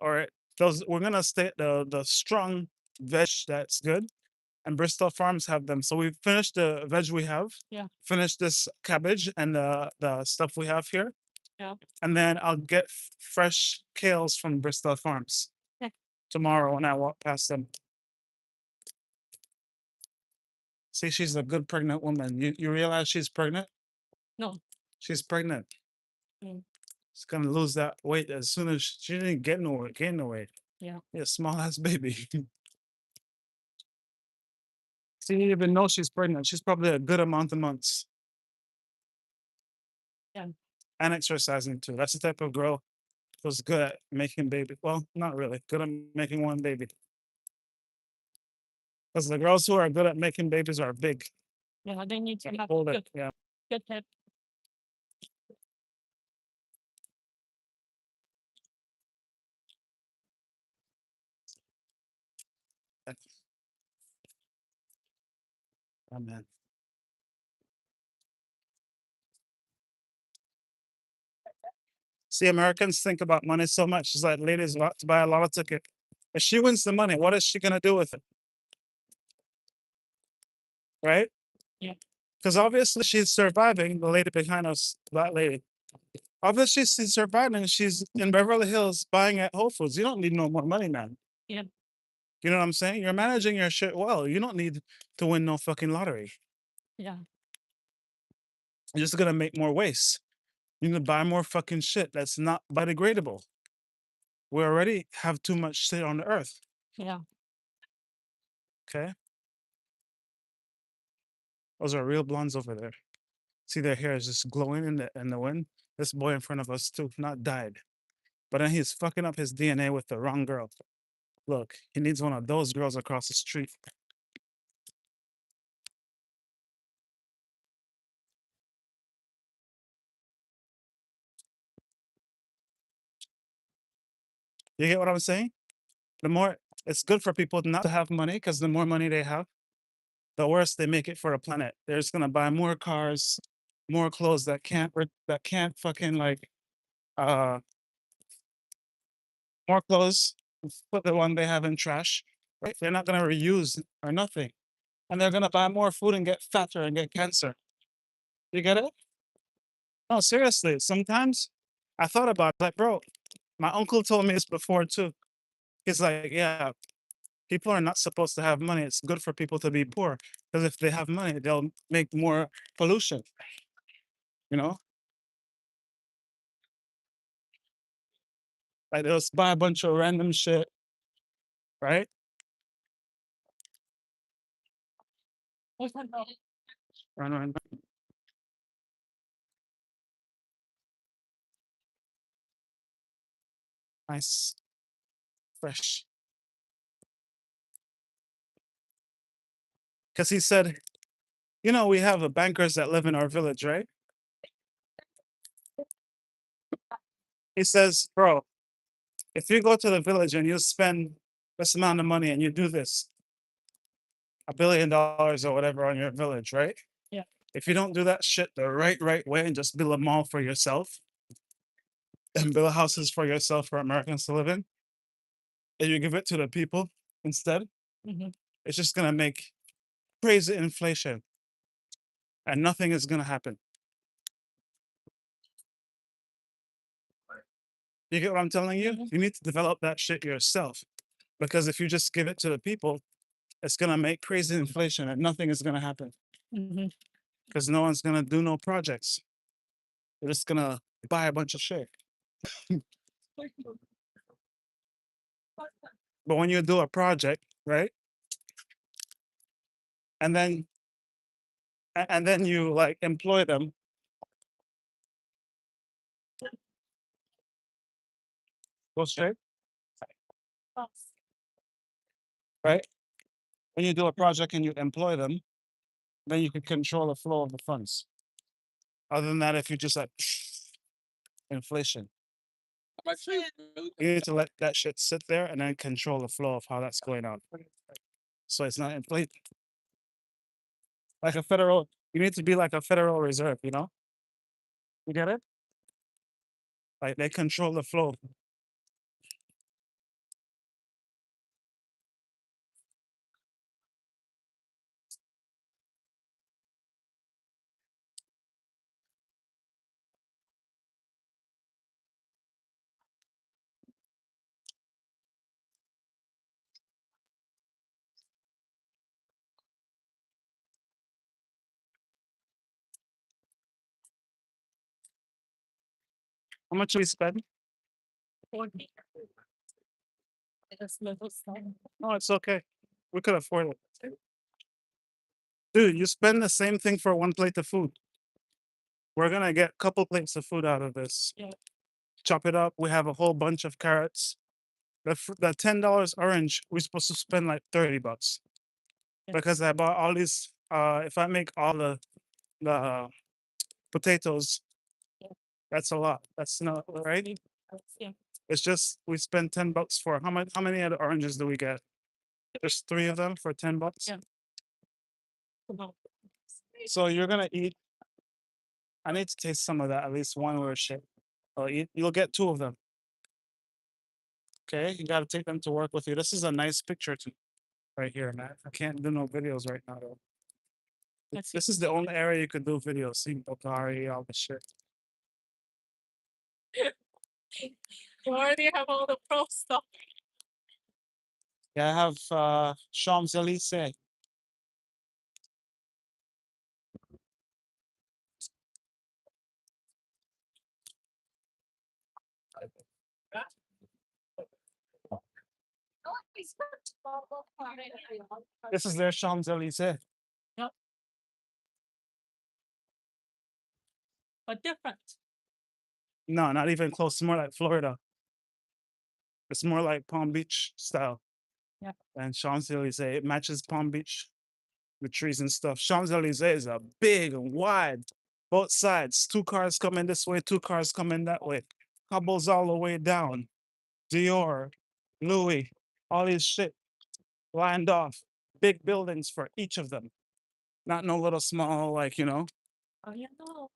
or those, we're gonna stay the strong veg that's good, and Bristol Farms have them. So we finished the veg we have. Yeah. Finish this cabbage and the stuff we have here. Yeah. And then I'll get fresh kales from Bristol Farms Okay. tomorrow when I walk past them. See, she's a good pregnant woman. You realize she's pregnant? No. She's pregnant. Mm. She's gonna lose that weight as soon as she didn't get no weight, gain no weight. Yeah. Yeah, small ass baby. She didn't even know she's pregnant. She's probably a good amount of months. Yeah. And exercising too. That's the type of girl who's good at making baby. Well, not really. Good at making one baby. Because the girls who are good at making babies are big. Yeah. They need to have Hold it. good, Yeah. good tip. Oh, man. See, Americans think about money so much. It's like ladies about to buy a lot of ticket. If she wins the money, what is she gonna do with it? Right? Yeah. Because obviously she's surviving. The lady behind us, that lady. Obviously she's surviving. She's in Beverly Hills buying at Whole Foods. You don't need no more money, man. Yeah. You know what I'm saying? You're managing your shit well. You don't need to win no fucking lottery. Yeah. You're just gonna make more waste. You need to buy more fucking shit that's not biodegradable. We already have too much shit on the earth. Yeah. Okay. Those are real blondes over there. See, their hair is just glowing in the wind. This boy in front of us too, not died, but then he's fucking up his DNA with the wrong girl. Look, he needs one of those girls across the street. You get what I'm saying? The more it's good for people not to have money because the more money they have, the worse they make it for the planet. They're just gonna buy more cars, more clothes that can't fucking like uh more clothes, put the one they have in trash, right? They're not gonna reuse or nothing. And they're gonna buy more food and get fatter and get cancer. You get it? No, seriously. Sometimes I thought about it, like, bro, my uncle told me this before too. He's like, yeah, people are not supposed to have money. It's good for people to be poor. Because if they have money, they'll make more pollution, you know? Like they'll just buy a bunch of random shit, right? Run, run, run. Nice, fresh. Because he said, you know, we have bankers that live in our village, right? He says, bro, if you go to the village and you spend this amount of money and you do this, $1 billion or whatever on your village, right? Yeah. If you don't do that shit the right way and just build a mall for yourself and build houses for yourself for Americans to live in, and you give it to the people instead, it's just gonna make crazy inflation and nothing is gonna happen. You get what I'm telling you? You need to develop that shit yourself. Because if you just give it to the people, it's gonna make crazy inflation and nothing is gonna happen. Because no one's gonna do no projects. They're just gonna buy a bunch of shit. But when you do a project, right? And then and then you like employ them. Go straight, right? When you do a project and you employ them, then you can control the flow of the funds. Other than that, if you just like inflation, you need to let that shit sit there and then control the flow of how that's going on. So it's not inflate like a federal. You need to be like a Federal Reserve, you know? You get it? Like they control the flow. How much we spend? 40. It's little stuff. No, it's okay. We could afford it. Dude, you spend the same thing for one plate of food. We're gonna get a couple plates of food out of this. Yeah. Chop it up. We have a whole bunch of carrots. The $10 orange, we're supposed to spend like $30 Yeah. because I bought all these. If I make all the potatoes, that's a lot. That's not right. Yeah. It's just we spend $10 for how much? How many other oranges do we get? There's three of them for $10. Yeah. About So you're gonna eat. I need to taste some of that, at least one or shit. You'll get two of them. Okay, you gotta take them to work with you. This is a nice picture to right here, man. I can't do no videos right now though. This is the only area you could do videos. See Bokari, all the shit. You already have all the pro stuff. Yeah, I have Champs-Élysées. This is their Champs-Élysées. Yep. but different. No, not even close. It's more like Florida. It's more like Palm Beach style. Yeah. And Champs-Elysees, it matches Palm Beach, the trees and stuff. Champs-Elysees are big and wide, both sides. 2 cars coming this way, 2 cars coming that way. Cobbles all the way down. Dior, Louis, all this shit lined off. Big buildings for each of them. Not no little small, like, you know. Oh, yeah, no.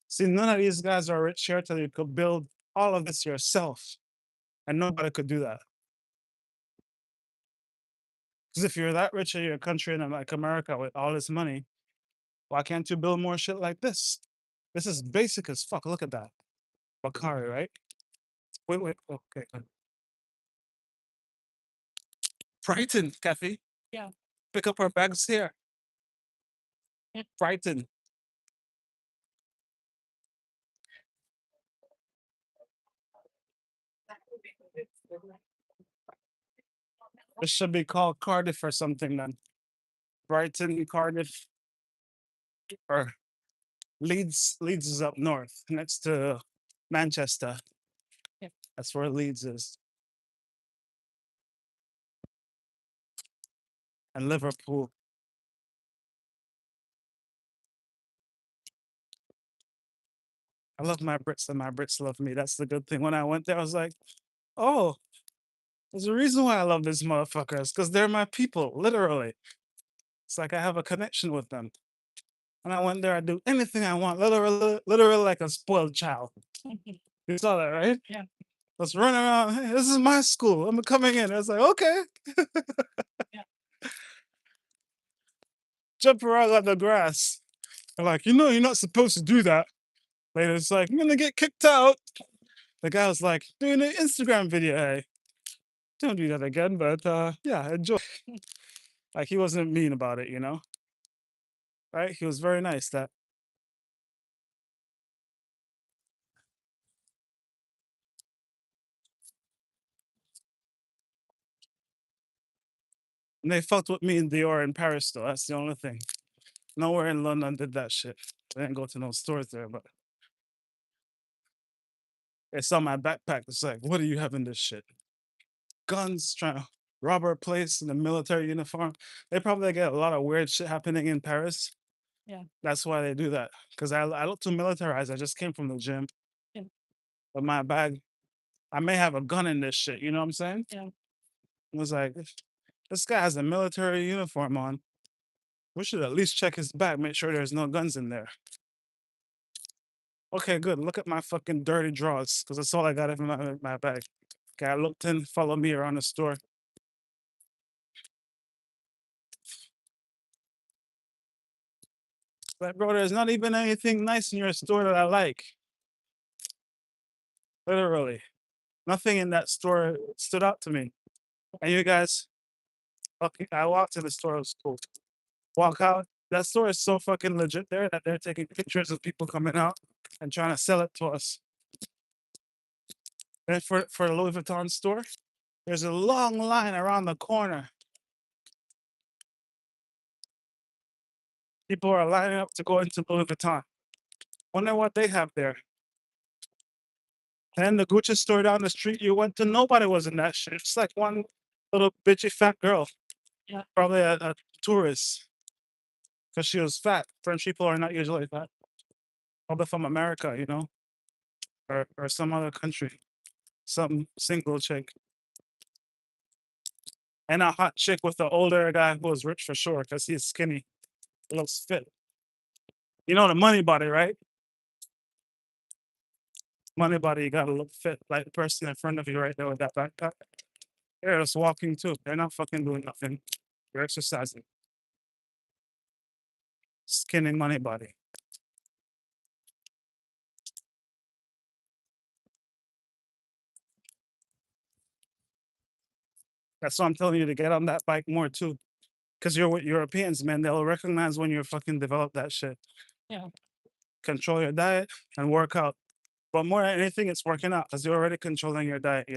See, none of these guys are rich here till you could build all of this yourself. And nobody could do that. Because if you're that rich in your country and like America with all this money, why can't you build more shit like this? This is basic as fuck. Look at that. Bakari, right? Wait. Okay. Brighton, Kathy. Yeah. Pick up our bags here. Yeah. Brighton. This should be called Cardiff or something then. Brighton, Cardiff, or Leeds. Leeds is up north next to Manchester. Yeah. That's where Leeds is. And Liverpool. I love my Brits and my Brits love me. That's the good thing. When I went there, I was like, oh, there's a reason why I love these motherfuckers, because they're my people, literally. It's like I have a connection with them. And I went there, I do anything I want, literally like a spoiled child. You saw that, right? Yeah. Let's run around. Hey, this is my school. I'm coming in. I was like, okay. Yeah. Jump around on the grass. They're like, you're not supposed to do that. Later, it's like, I'm gonna get kicked out. The guy was like, doing an Instagram video. Hey, don't do that again, but yeah, enjoy. Like he wasn't mean about it, right? He was very nice. That and they fucked with me in Dior in Paris though. That's the only thing. Nowhere in London did that shit. I didn't go to no stores there, but they saw my backpack. It's like, what do you have in this shit? Guns, trying to rob our place in a military uniform. They probably get a lot of weird shit happening in Paris. Yeah. That's why they do that. Because I look too militarized. I just came from the gym. Yeah. But my bag, I may have a gun in this shit. You know what I'm saying? Yeah. It was like, this guy has a military uniform on. We should at least check his bag, make sure there's no guns in there. Okay, good. Look at my fucking dirty drawers, because that's all I got in my bag. Okay, I looked in, follow me around the store. Like, bro, there's not even anything nice in your store that I like. Literally. Nothing in that store stood out to me. And you guys, okay, I walked in the store, it was cool. Walk out. That store is so fucking legit there that they're taking pictures of people coming out and trying to sell it to us. And for the Louis Vuitton store, there's a long line around the corner. People are lining up to go into Louis Vuitton. Wonder what they have there. And the Gucci store down the street you went to, nobody was in that shit. It's like one little bitchy fat girl. Yeah. Probably a tourist. Because she was fat. French people are not usually fat. Probably from America, or some other country. Some single chick. And a hot chick with an older guy who was rich for sure, because he's skinny. Looks fit. You know the money body, right? Money body, you gotta look fit, like the person in front of you right there with that backpack. They're just walking too. They're not fucking doing nothing. They're exercising. Skinny money body. That's why I'm telling you to get on that bike more too. Because you're with Europeans, man. They'll recognize when you're fucking develop that shit. Yeah. Control your diet and work out. But more than anything, it's working out because you're already controlling your diet,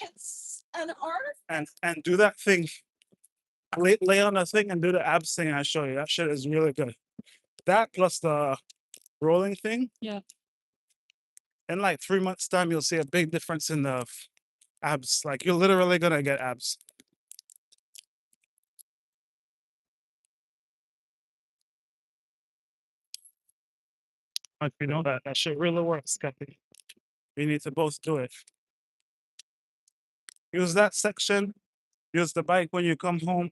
It's an art. And do that thing. Lay on the thing and do the abs thing I show you. That shit is really good. That plus the rolling thing. Yeah. In like 3 months' time, you'll see a big difference in the abs. Like you're literally gonna get abs. Like you know that shit really works, Kathy. You need to both do it. Use that section. Use the bike when you come home.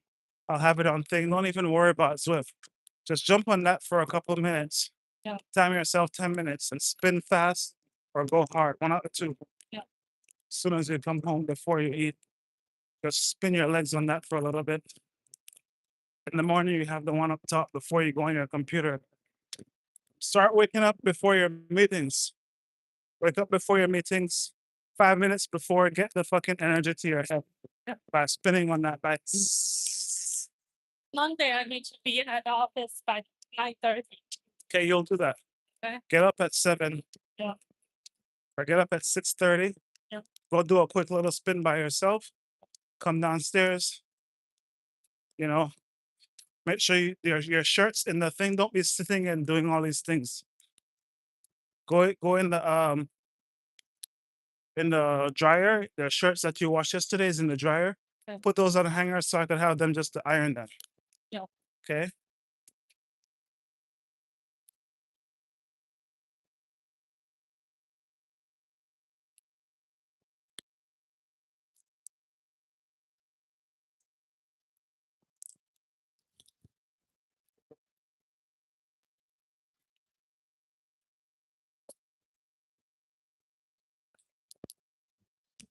I'll have it on thing. Don't even worry about Zwift. Just jump on that for a couple of minutes. Yeah. Time yourself 10 minutes and spin fast or go hard. One out of two. Yeah. As soon as you come home before you eat, just spin your legs on that for a little bit. In the morning, you have the one up top before you go on your computer. Start waking up before your meetings. Wake up before your meetings. 5 minutes before, get the fucking energy to your head. Yeah. By spinning on that bike. Monday, I need to be at the office by 9:30. Okay, you'll do that. Okay. Get up at 7. Yeah. Or get up at 6:30. Yeah. Go do a quick little spin by yourself. Come downstairs. You know, make sure your shirts in the thing. Don't be sitting and doing all these things. Go in the dryer. The shirts that you washed yesterday is in the dryer. Okay. Put those on a hanger so I could have them just to iron them. Yeah. Okay.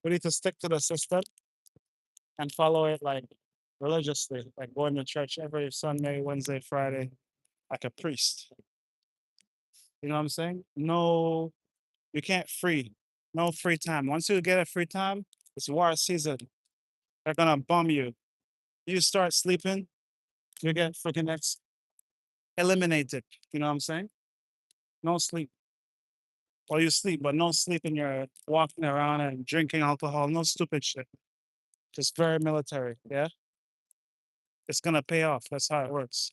We need to stick to the system and follow it like religiously, like going to church every Sunday, Wednesday, Friday, like a priest. You know what I'm saying? No, you can't free. No free time. Once you get a free time, it's war season. They're gonna bomb you. You start sleeping, you get freaking eliminated. You know what I'm saying? No sleep. Well, you sleep, but no sleep and you're walking around and drinking alcohol. No stupid shit. Just very military. Yeah. It's gonna pay off. That's how it works.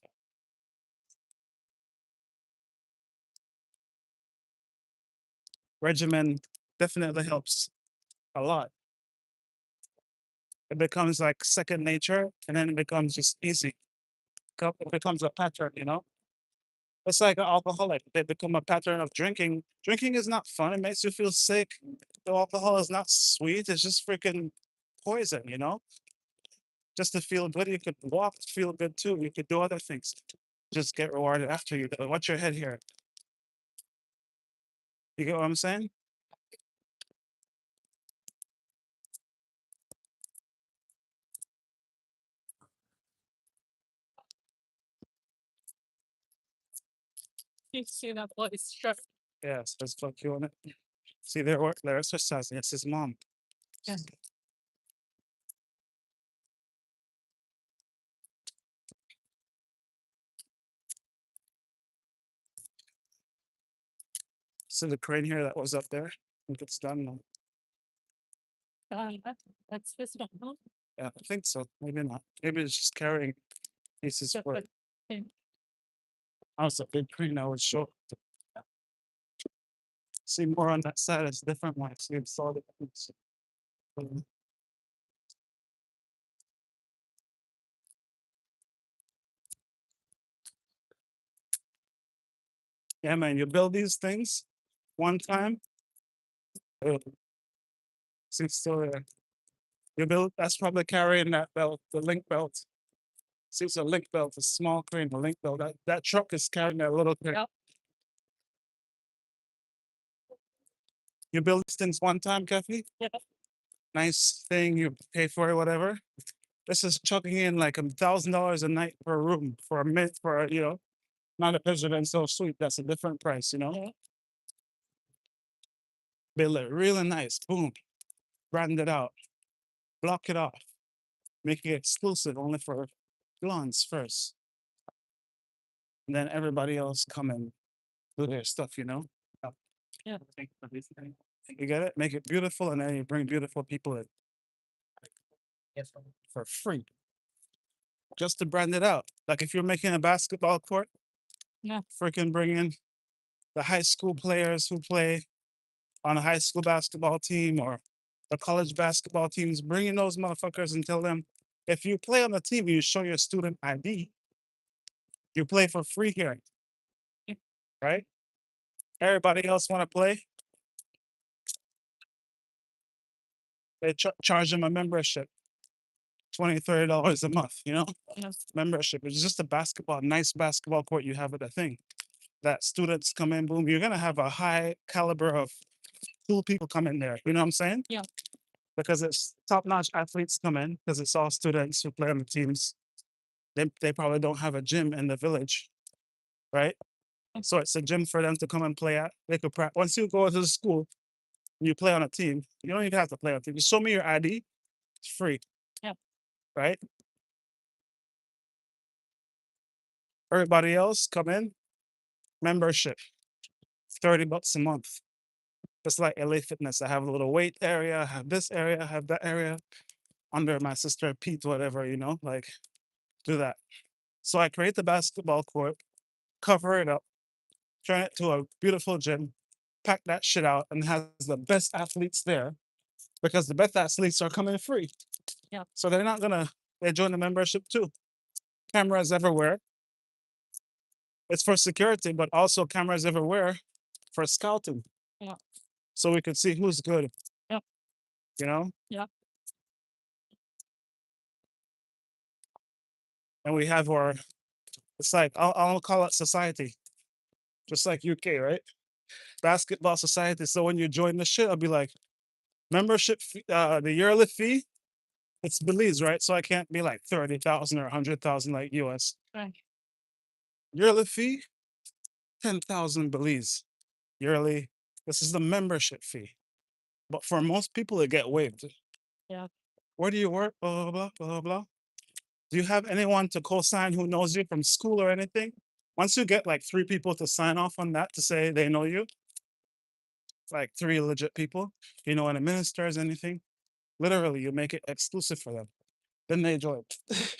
Regimen definitely helps a lot. It becomes like second nature and then it becomes just easy. It becomes a pattern, you know? It's like an alcoholic. They become a pattern of drinking. Drinking is not fun. It makes you feel sick. The alcohol is not sweet. It's just freaking poison, you know? Just to feel good, you could walk, feel good too. You could do other things. Just get rewarded after you. Watch your head here. You get what I'm saying? You see that boy's shirt. Yes, let's fuck you on it. See, they're exercising. It's his mom. Yeah. See the crane here that was up there? I think it's done now. That's this one, huh? Yeah, I think so. Maybe not. Maybe it's just carrying pieces for it. Okay. Oh, it's a big crane that was short. See more on that side. It's different one. See, it's all the things. Yeah, man, you build these things one time. See, it's still there. You build, that's probably carrying that belt, the link belt. See, it's a link belt, a small crane, a link belt. That truck is carrying that little crane. Yep. You build these things one time, Kathy? Yeah. Nice thing, you pay for it, whatever. This is chucking in like $1,000 a night per room for a minute for you know, not a presidential suite. That's a different price, you know. Yeah. Build it really nice, boom, brand it out, block it off, make it exclusive only for blondes first, and then everybody else come and do their stuff, you know. Yeah. You get it? Make it beautiful, and then you bring beautiful people in. for free, just to brand it out. Like if you're making a basketball court, Yeah. freaking bring in the high school players who play on a high school basketball team or the college basketball teams, bring in those motherfuckers and tell them, if you play on the team, you show your student ID, you play for free here, right? Everybody else want to play, they charge them a membership, $20, $30 a month, you know? Yes. Membership. It's just a basketball, nice basketball court you have at the thing. That students come in, boom, you're gonna have a high caliber of cool people come in there. You know what I'm saying? Yeah. Because it's top-notch athletes come in, because it's all students who play on the teams. They probably don't have a gym in the village, right? So it's a gym for them to come and play at. They could practice. Once you go to the school, you play on a team. You don't even have to play on a team. Just show me your ID. It's free. Yeah. Right? Everybody else come in. Membership. $30 a month. Just like LA Fitness. I have a little weight area. I have this area. I have that area. Under my sister Pete, whatever, you know, like do that. So I create the basketball court, cover it up, turn it to a beautiful gym, pack that shit out, and has the best athletes there because the best athletes are coming free. Yeah. So they're not gonna they join the membership too. Cameras everywhere. It's for security, but also cameras everywhere for scouting. Yeah. So we could see who's good. Yeah. You know? Yeah. And we have our it's like I'll call it society. Just like UK, right? Basketball society. So when you join the shit, I'll be like, membership fee, the yearly fee, it's Belize, right? So I can't be like 30,000 or 100,000 like US. Right. Yearly fee, 10,000 Belize yearly. This is the membership fee. But for most people, it get waived. Yeah. Where do you work? Blah, blah, blah, blah, blah. Do you have anyone to co-sign who knows you from school or anything? Once you get like 3 people to sign off on that to say they know you, like 3 legit people, you know, any ministers, anything, literally you make it exclusive for them. Then they join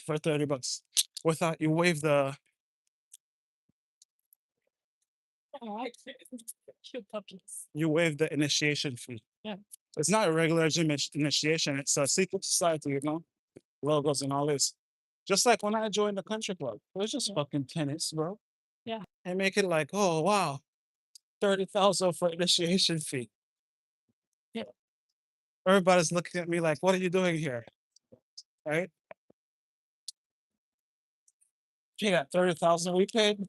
for $30. Without you waive the All right. Cute puppies. you waive the initiation fee. Yeah. It's not a regular gym initiation, it's a secret society, you know, logos and all this. Just like when I joined the country club, it was just Yeah. fucking tennis, bro. Yeah. And make it like, oh wow, 30,000 for initiation fee. Yeah. Everybody's looking at me like, what are you doing here? Right? Pay that 30,000 we paid?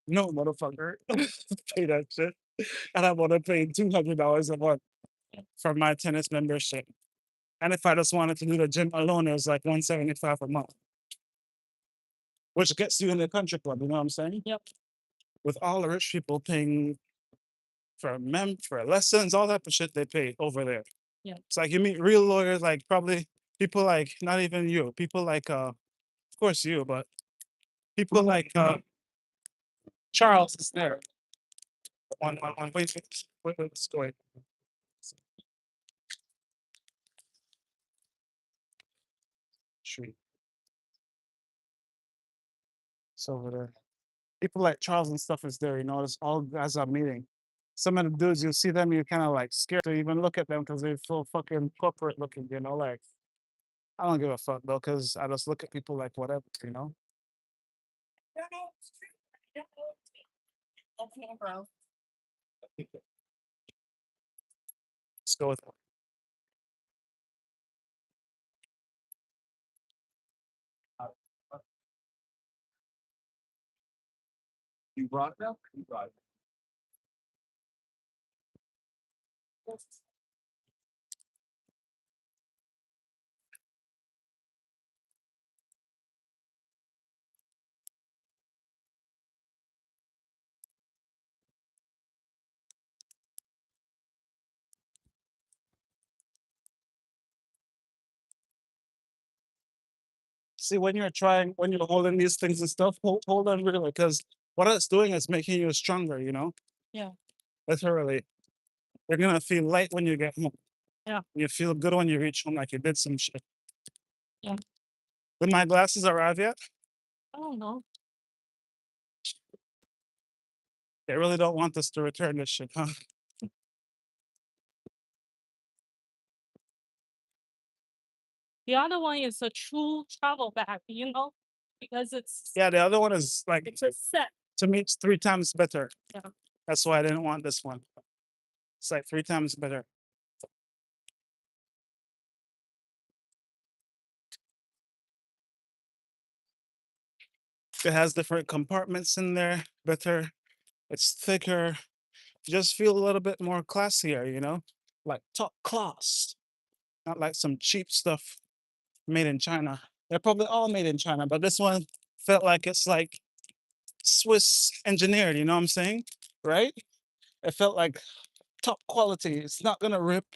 No, motherfucker. Pay that shit. And I want to pay $200 a month for my tennis membership. And if I just wanted to do the gym alone, it was like 175 a month. Which gets you in the country club, you know what I'm saying? Yep. With all the rich people paying for lessons, all that shit they pay over there. Yeah. It's like you meet real lawyers, like probably people like not even you, people like of course you, but people like Charles is there. Wait, let's go ahead. Street. It's over there. People like Charles and stuff is there, you know, it's all guys are meeting. Some of the dudes, you see them, you're kind of like scared to even look at them because they're so fucking corporate looking, you know, like I don't give a fuck though, because I just look at people like whatever, you know. Okay, bro. Let's go with it. You brought them? You brought it. See, when you're holding these things and stuff, hold on really, because what it's doing is making you stronger, you know? Yeah. Literally. You're gonna feel light when you get home. Yeah. You feel good when you reach home, like you did some shit. Yeah. Did my glasses arrive yet? I don't know. They really don't want us to return this shit, huh? The other one is a true travel bag, because it's Yeah, the other one is like, it's a set. to me, it's 3 times better. Yeah. That's why I didn't want this one. It's like 3 times better. It has different compartments in there, better. It's thicker. Just feel a little bit more classier, like top class, not like some cheap stuff made in China. They're probably all made in China, but this one felt like it's like Swiss engineered, you know what I'm saying? Right? It felt like top quality. It's not gonna rip.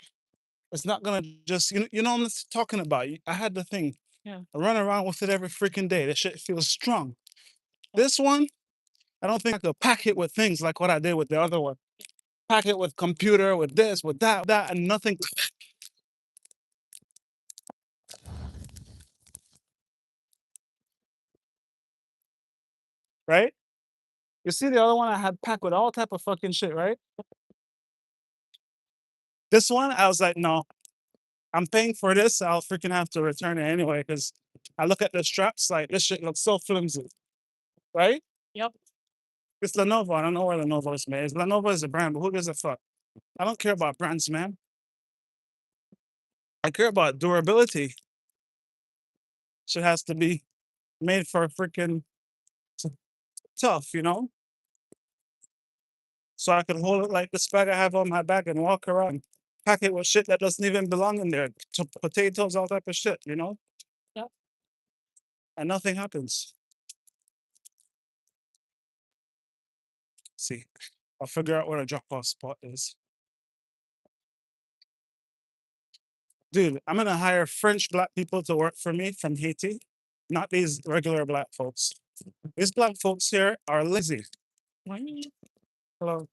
It's not gonna just you know what I'm talking about. I had the thing. Yeah. I run around with it every freaking day. This shit feels strong. This one, I don't think I could pack it with things like what I did with the other one. Pack it with computer, with this, with that, and nothing. Right? You see the other one I had packed with all type of fucking shit, right? This one, I was like, no, I'm paying for this. I'll freaking have to return it anyway because I look at the straps like this shit looks so flimsy, right? Yep. It's Lenovo. I don't know where Lenovo is made. Lenovo is a brand, but who gives a fuck? I don't care about brands, man. I care about durability. Shit has to be made for freaking tough, So I can hold it like this bag I have on my back and walk around, pack it with shit that doesn't even belong in there, potatoes, all type of shit, Yep. and nothing happens. See, I'll figure out where the drop-off spot is. Dude, I'm gonna hire French black people to work for me from Haiti, not these regular black folks. These black folks here are lazy. Hello.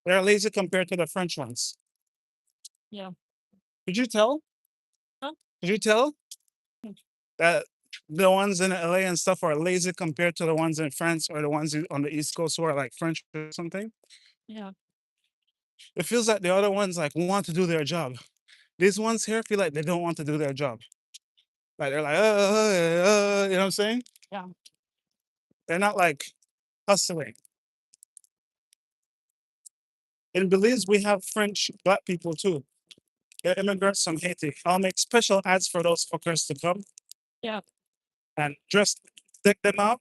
They're lazy compared to the French ones. Yeah. Could you tell? Huh? Could you tell Hmm. that the ones in LA and stuff are lazy compared to the ones in France or the ones on the East Coast who are like French or something? Yeah. It feels like the other ones like want to do their job. These ones here feel like they don't want to do their job. Like they're like, you know what I'm saying? Yeah. They're not like hustling. In Belize, we have French black people too. They're immigrants from Haiti. I'll make special ads for those fuckers to come. Yeah. And just stick them out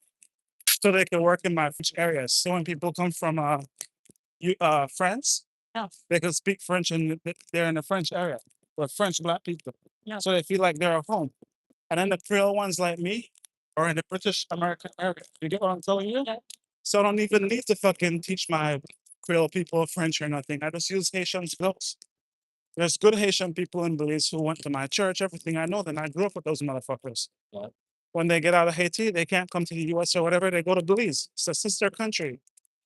so they can work in my French areas. So when people come from France, Yeah. they can speak French and they're in the French area with French black people. Yeah. So they feel like they're at home. And then the Creole ones like me are in the British American area. You get what I'm telling you? Yeah. So I don't even need to fucking teach my Creole people French or nothing. I just use Haitian skills. There's good Haitian people in Belize who went to my church, everything I know them. I grew up with those motherfuckers. Yeah. When they get out of Haiti, they can't come to the US or whatever, they go to Belize. It's a sister country.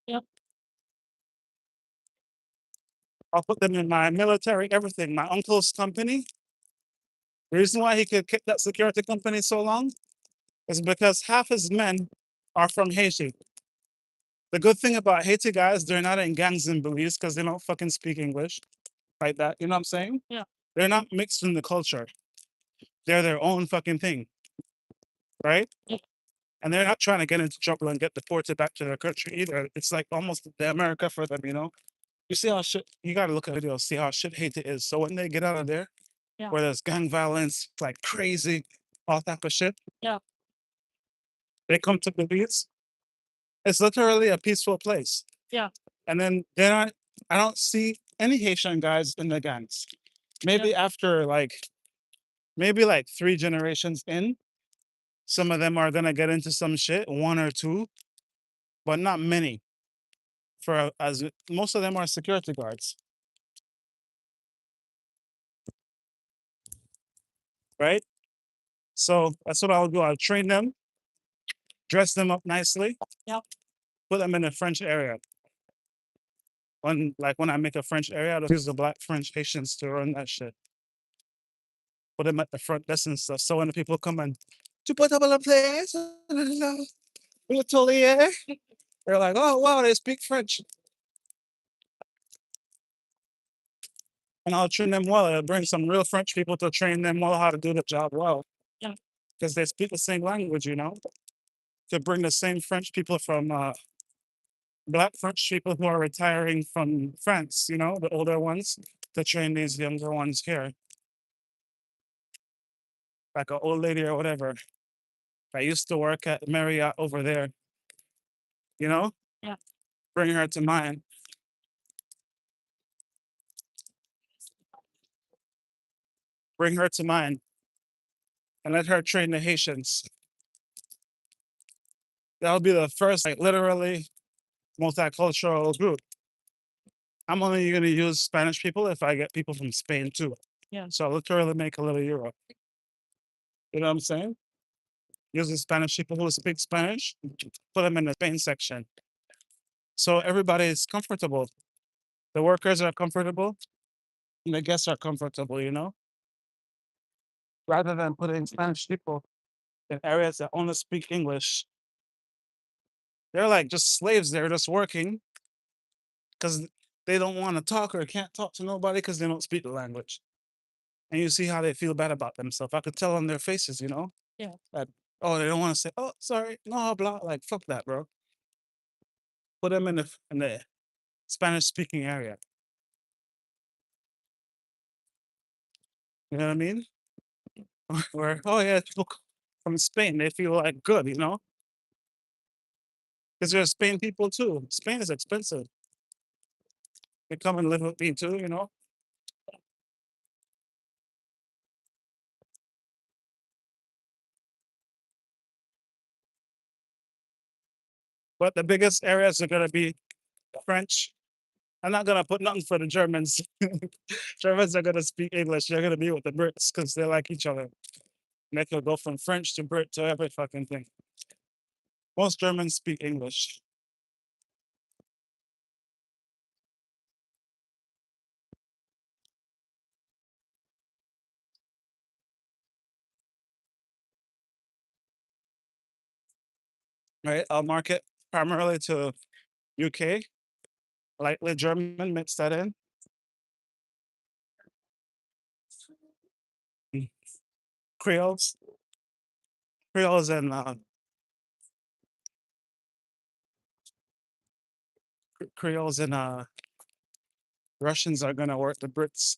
Yep. I'll put them in my military, everything. My uncle's company. The reason why he could keep that security company so long is because half his men are from Haiti. The good thing about Haiti guys, they're not in gangs in Belize because they don't fucking speak English like that. You know what I'm saying? Yeah. They're not mixed in the culture. They're their own fucking thing. Right? Yeah. And they're not trying to get into trouble and get deported back to their country either. It's like almost the America for them, You see how shit, you gotta look at videos, see how shit Haiti is. So when they get out of there, Yeah. where there's gang violence, like crazy, all type of shit, Yeah. they come to Belize. It's literally a peaceful place. Yeah. And then I don't see any Haitian guys in the gangs. Maybe after maybe like 3 generations in, some of them are gonna get into some shit, one or two, but not many. For as most of them are security guards, right? So that's what I'll do. I'll train them, dress them up nicely, Yep. put them in the French area. When I make a French area, I'll use the black French Haitians to run that shit. put them at the front desk and stuff. So when the people come and to put up a place, they're like, oh wow, they speak French. And I'll train them well. I'll bring some real French people to train them well how to do the job well. Yeah. Because they speak the same language, you know. To bring the same French people from black French people who are retiring from France, you know, the older ones, to train these younger ones here. Like an old lady or whatever. I used to work at Marriott over there, you know? Yeah. Bring her to mine. Bring her to mine and let her train the Haitians. That'll be the first, like, literally multicultural group. I'm only going to use Spanish people if I get people from Spain too. Yeah. So I'll literally make a little Europe. You know what I'm saying? Using Spanish people who speak Spanish, put them in the Spain section. So everybody is comfortable. The workers are comfortable and the guests are comfortable, you know? Rather than putting Spanish people in areas that only speak English. They're like just slaves. They're just working because they don't want to talk or can't talk to nobody because they don't speak the language. And you see how they feel bad about themselves. I could tell on their faces, you know? Yeah. That, oh, they don't want to say, oh, sorry, no, blah. Like, fuck that, bro. Put them in the Spanish speaking area. You know what I mean? Where, oh, yeah, people from Spain, they feel like good, you know? Because there's Spain people too. Spain is expensive. They come and live with me too, you know? But the biggest areas are going to be French. I'm not going to put nothing for the Germans. Germans are going to speak English. They're going to be with the Brits because they like each other. And they could go from French to Brit to every fucking thing. Most Germans speak English. Right? I'll market primarily to UK, lightly German, mix that in. Mm. Creoles, Creoles and Creoles and Russians are gonna work the Brits.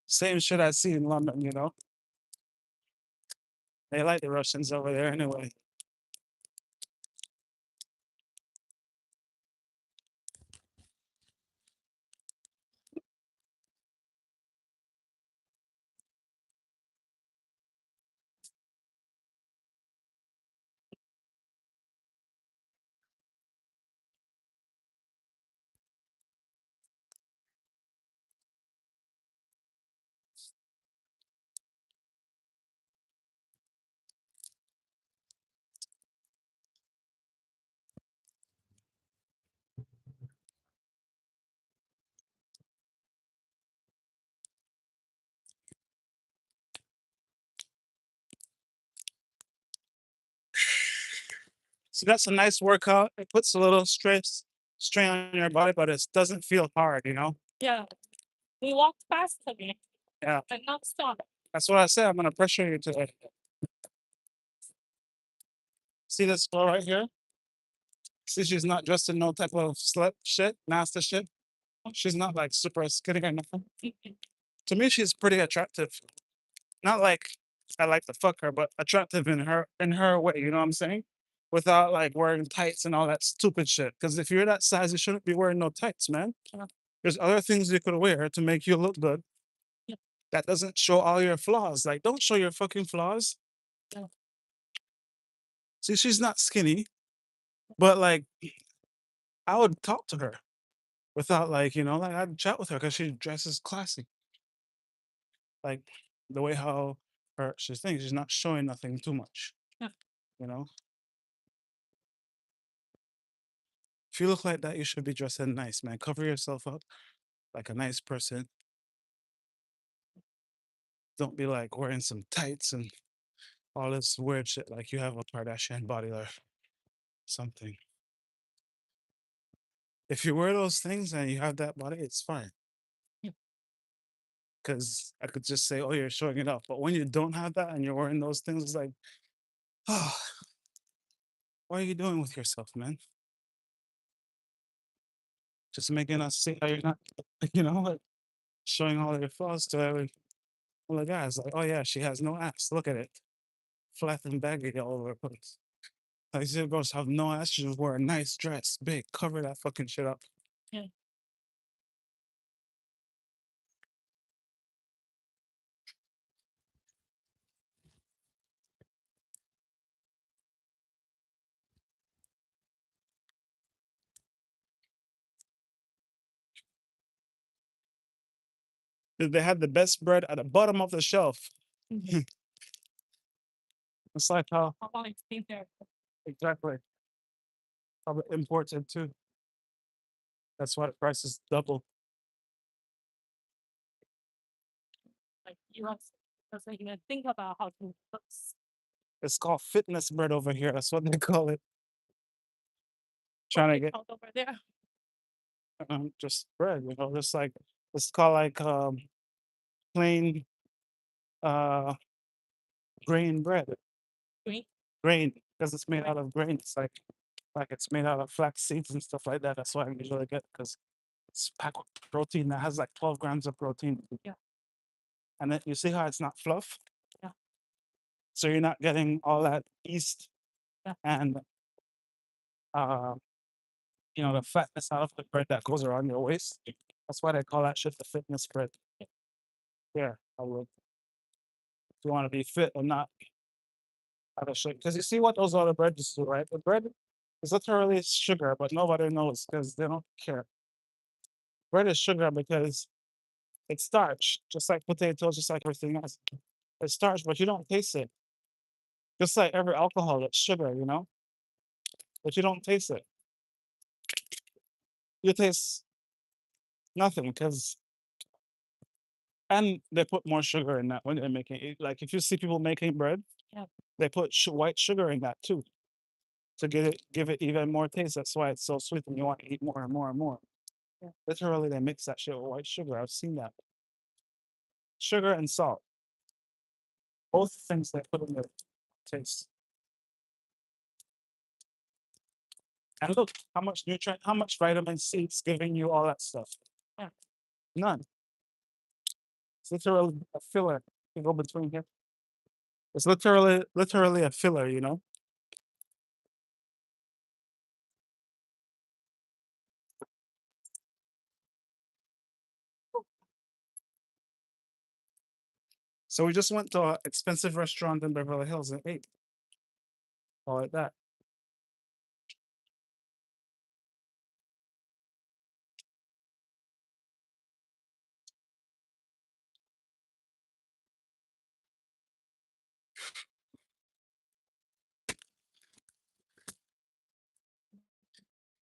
Same shit I see in London, you know. They like the Russians over there anyway. So that's a nice workout. It puts a little strain on your body, but it doesn't feel hard, you know? Yeah. We walk fast today Yeah. and not stop. That's what I said. I'm gonna pressure you today. See this girl right here? See, she's not dressed in no type of slut shit, nasty shit. She's not like super skinny or nothing. To me, she's pretty attractive. Not like I like to fuck her, but attractive in her way. You know what I'm saying? Without like wearing tights and all that stupid shit. Because if you're that size, you shouldn't be wearing no tights, man. Yeah. There's other things you could wear to make you look good. Yeah. That doesn't show all your flaws. Like, don't show your fucking flaws. Yeah. See, she's not skinny, but like, I would talk to her without like, you know, like I'd chat with her because she dresses classy. Like the way how she thinks, she's not showing nothing too much. Yeah. You know, if you look like that, you should be dressing nice, man. Cover yourself up like a nice person. Don't be like wearing some tights and all this weird shit like you have a Kardashian body or something. If you wear those things and you have that body, it's fine. Yeah. Because I could just say, oh, you're showing it off. But when you don't have that and you're wearing those things, it's like, oh, what are you doing with yourself, man? Just making us see how you're not, like showing all your flaws to all the guys. Like, oh, yeah, she has no ass. Look at it. Flat and baggy all over the place. Like, these girls have no ass. She just wear a nice dress, big, cover that fucking shit up. Yeah. They had the best bread at the bottom of the shelf. Mhm. It's like how How long it's been there? exactly probably imported too. That's why the price is double. Like US doesn't even think about how to looks. It's called fitness bread over here. That's what they call it. Trying to get over there. just bread, just like it's called like plain uh grain bread. Green. Grain because it's made Right. out of grain. It's like it's made out of flax seeds and stuff like that. That's why I usually get because it's packed with protein that has like 12 grams of protein. Yeah. And then you see how it's not fluff? Yeah. So you're not getting all that yeast Yeah. and uh the fatness out of the bread that goes around your waist. That's why they call that shit the fitness bread. Yeah, I would. If you want to be fit or not, have a shit. Because you see what those other breads do, right? The bread is literally sugar, but nobody knows because they don't care. Bread is sugar because it's starch, just like potatoes, just like everything else. It's starch, but you don't taste it. Just like every alcohol, it's sugar, but you don't taste it. You taste nothing because, and they put more sugar in that when they're making it. Like if you see people making bread, Yeah. they put white sugar in that too to give it even more taste. That's why it's so sweet and you want to eat more and more and more. Yeah. Literally, they mix that shit with white sugar. I've seen that. Sugar and salt, both things they put in the taste. And look how much nutrient, how much vitamin C it's giving you, all that stuff. Yeah. None. It's literally a filler. You go between here. It's literally a filler. So we just went to an expensive restaurant in Beverly Hills and ate. All like that.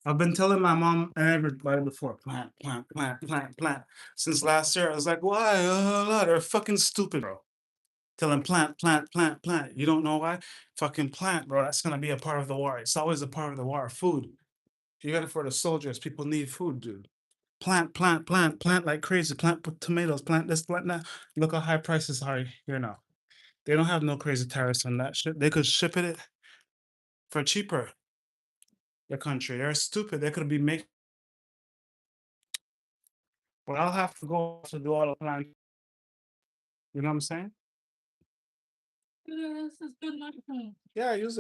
I've been telling my mom and everybody before, plant, plant, plant, plant, plant. Since last year, I was like, why? They're fucking stupid, bro. Tell them plant, plant, plant, plant. You don't know why? Fucking plant, bro. That's gonna be a part of the war. It's always a part of the war. Food. You got it for the soldiers. People need food, dude. Plant, plant, plant, plant like crazy. Plant tomatoes, plant this, plant that. Look how high prices are here now. They don't have no crazy tariffs on that shit. They could ship it for cheaper. The country. They're stupid. They could be making. Well, I'll have to go to do all the plan. You know what I'm saying? This is good enough. Yeah, I use it.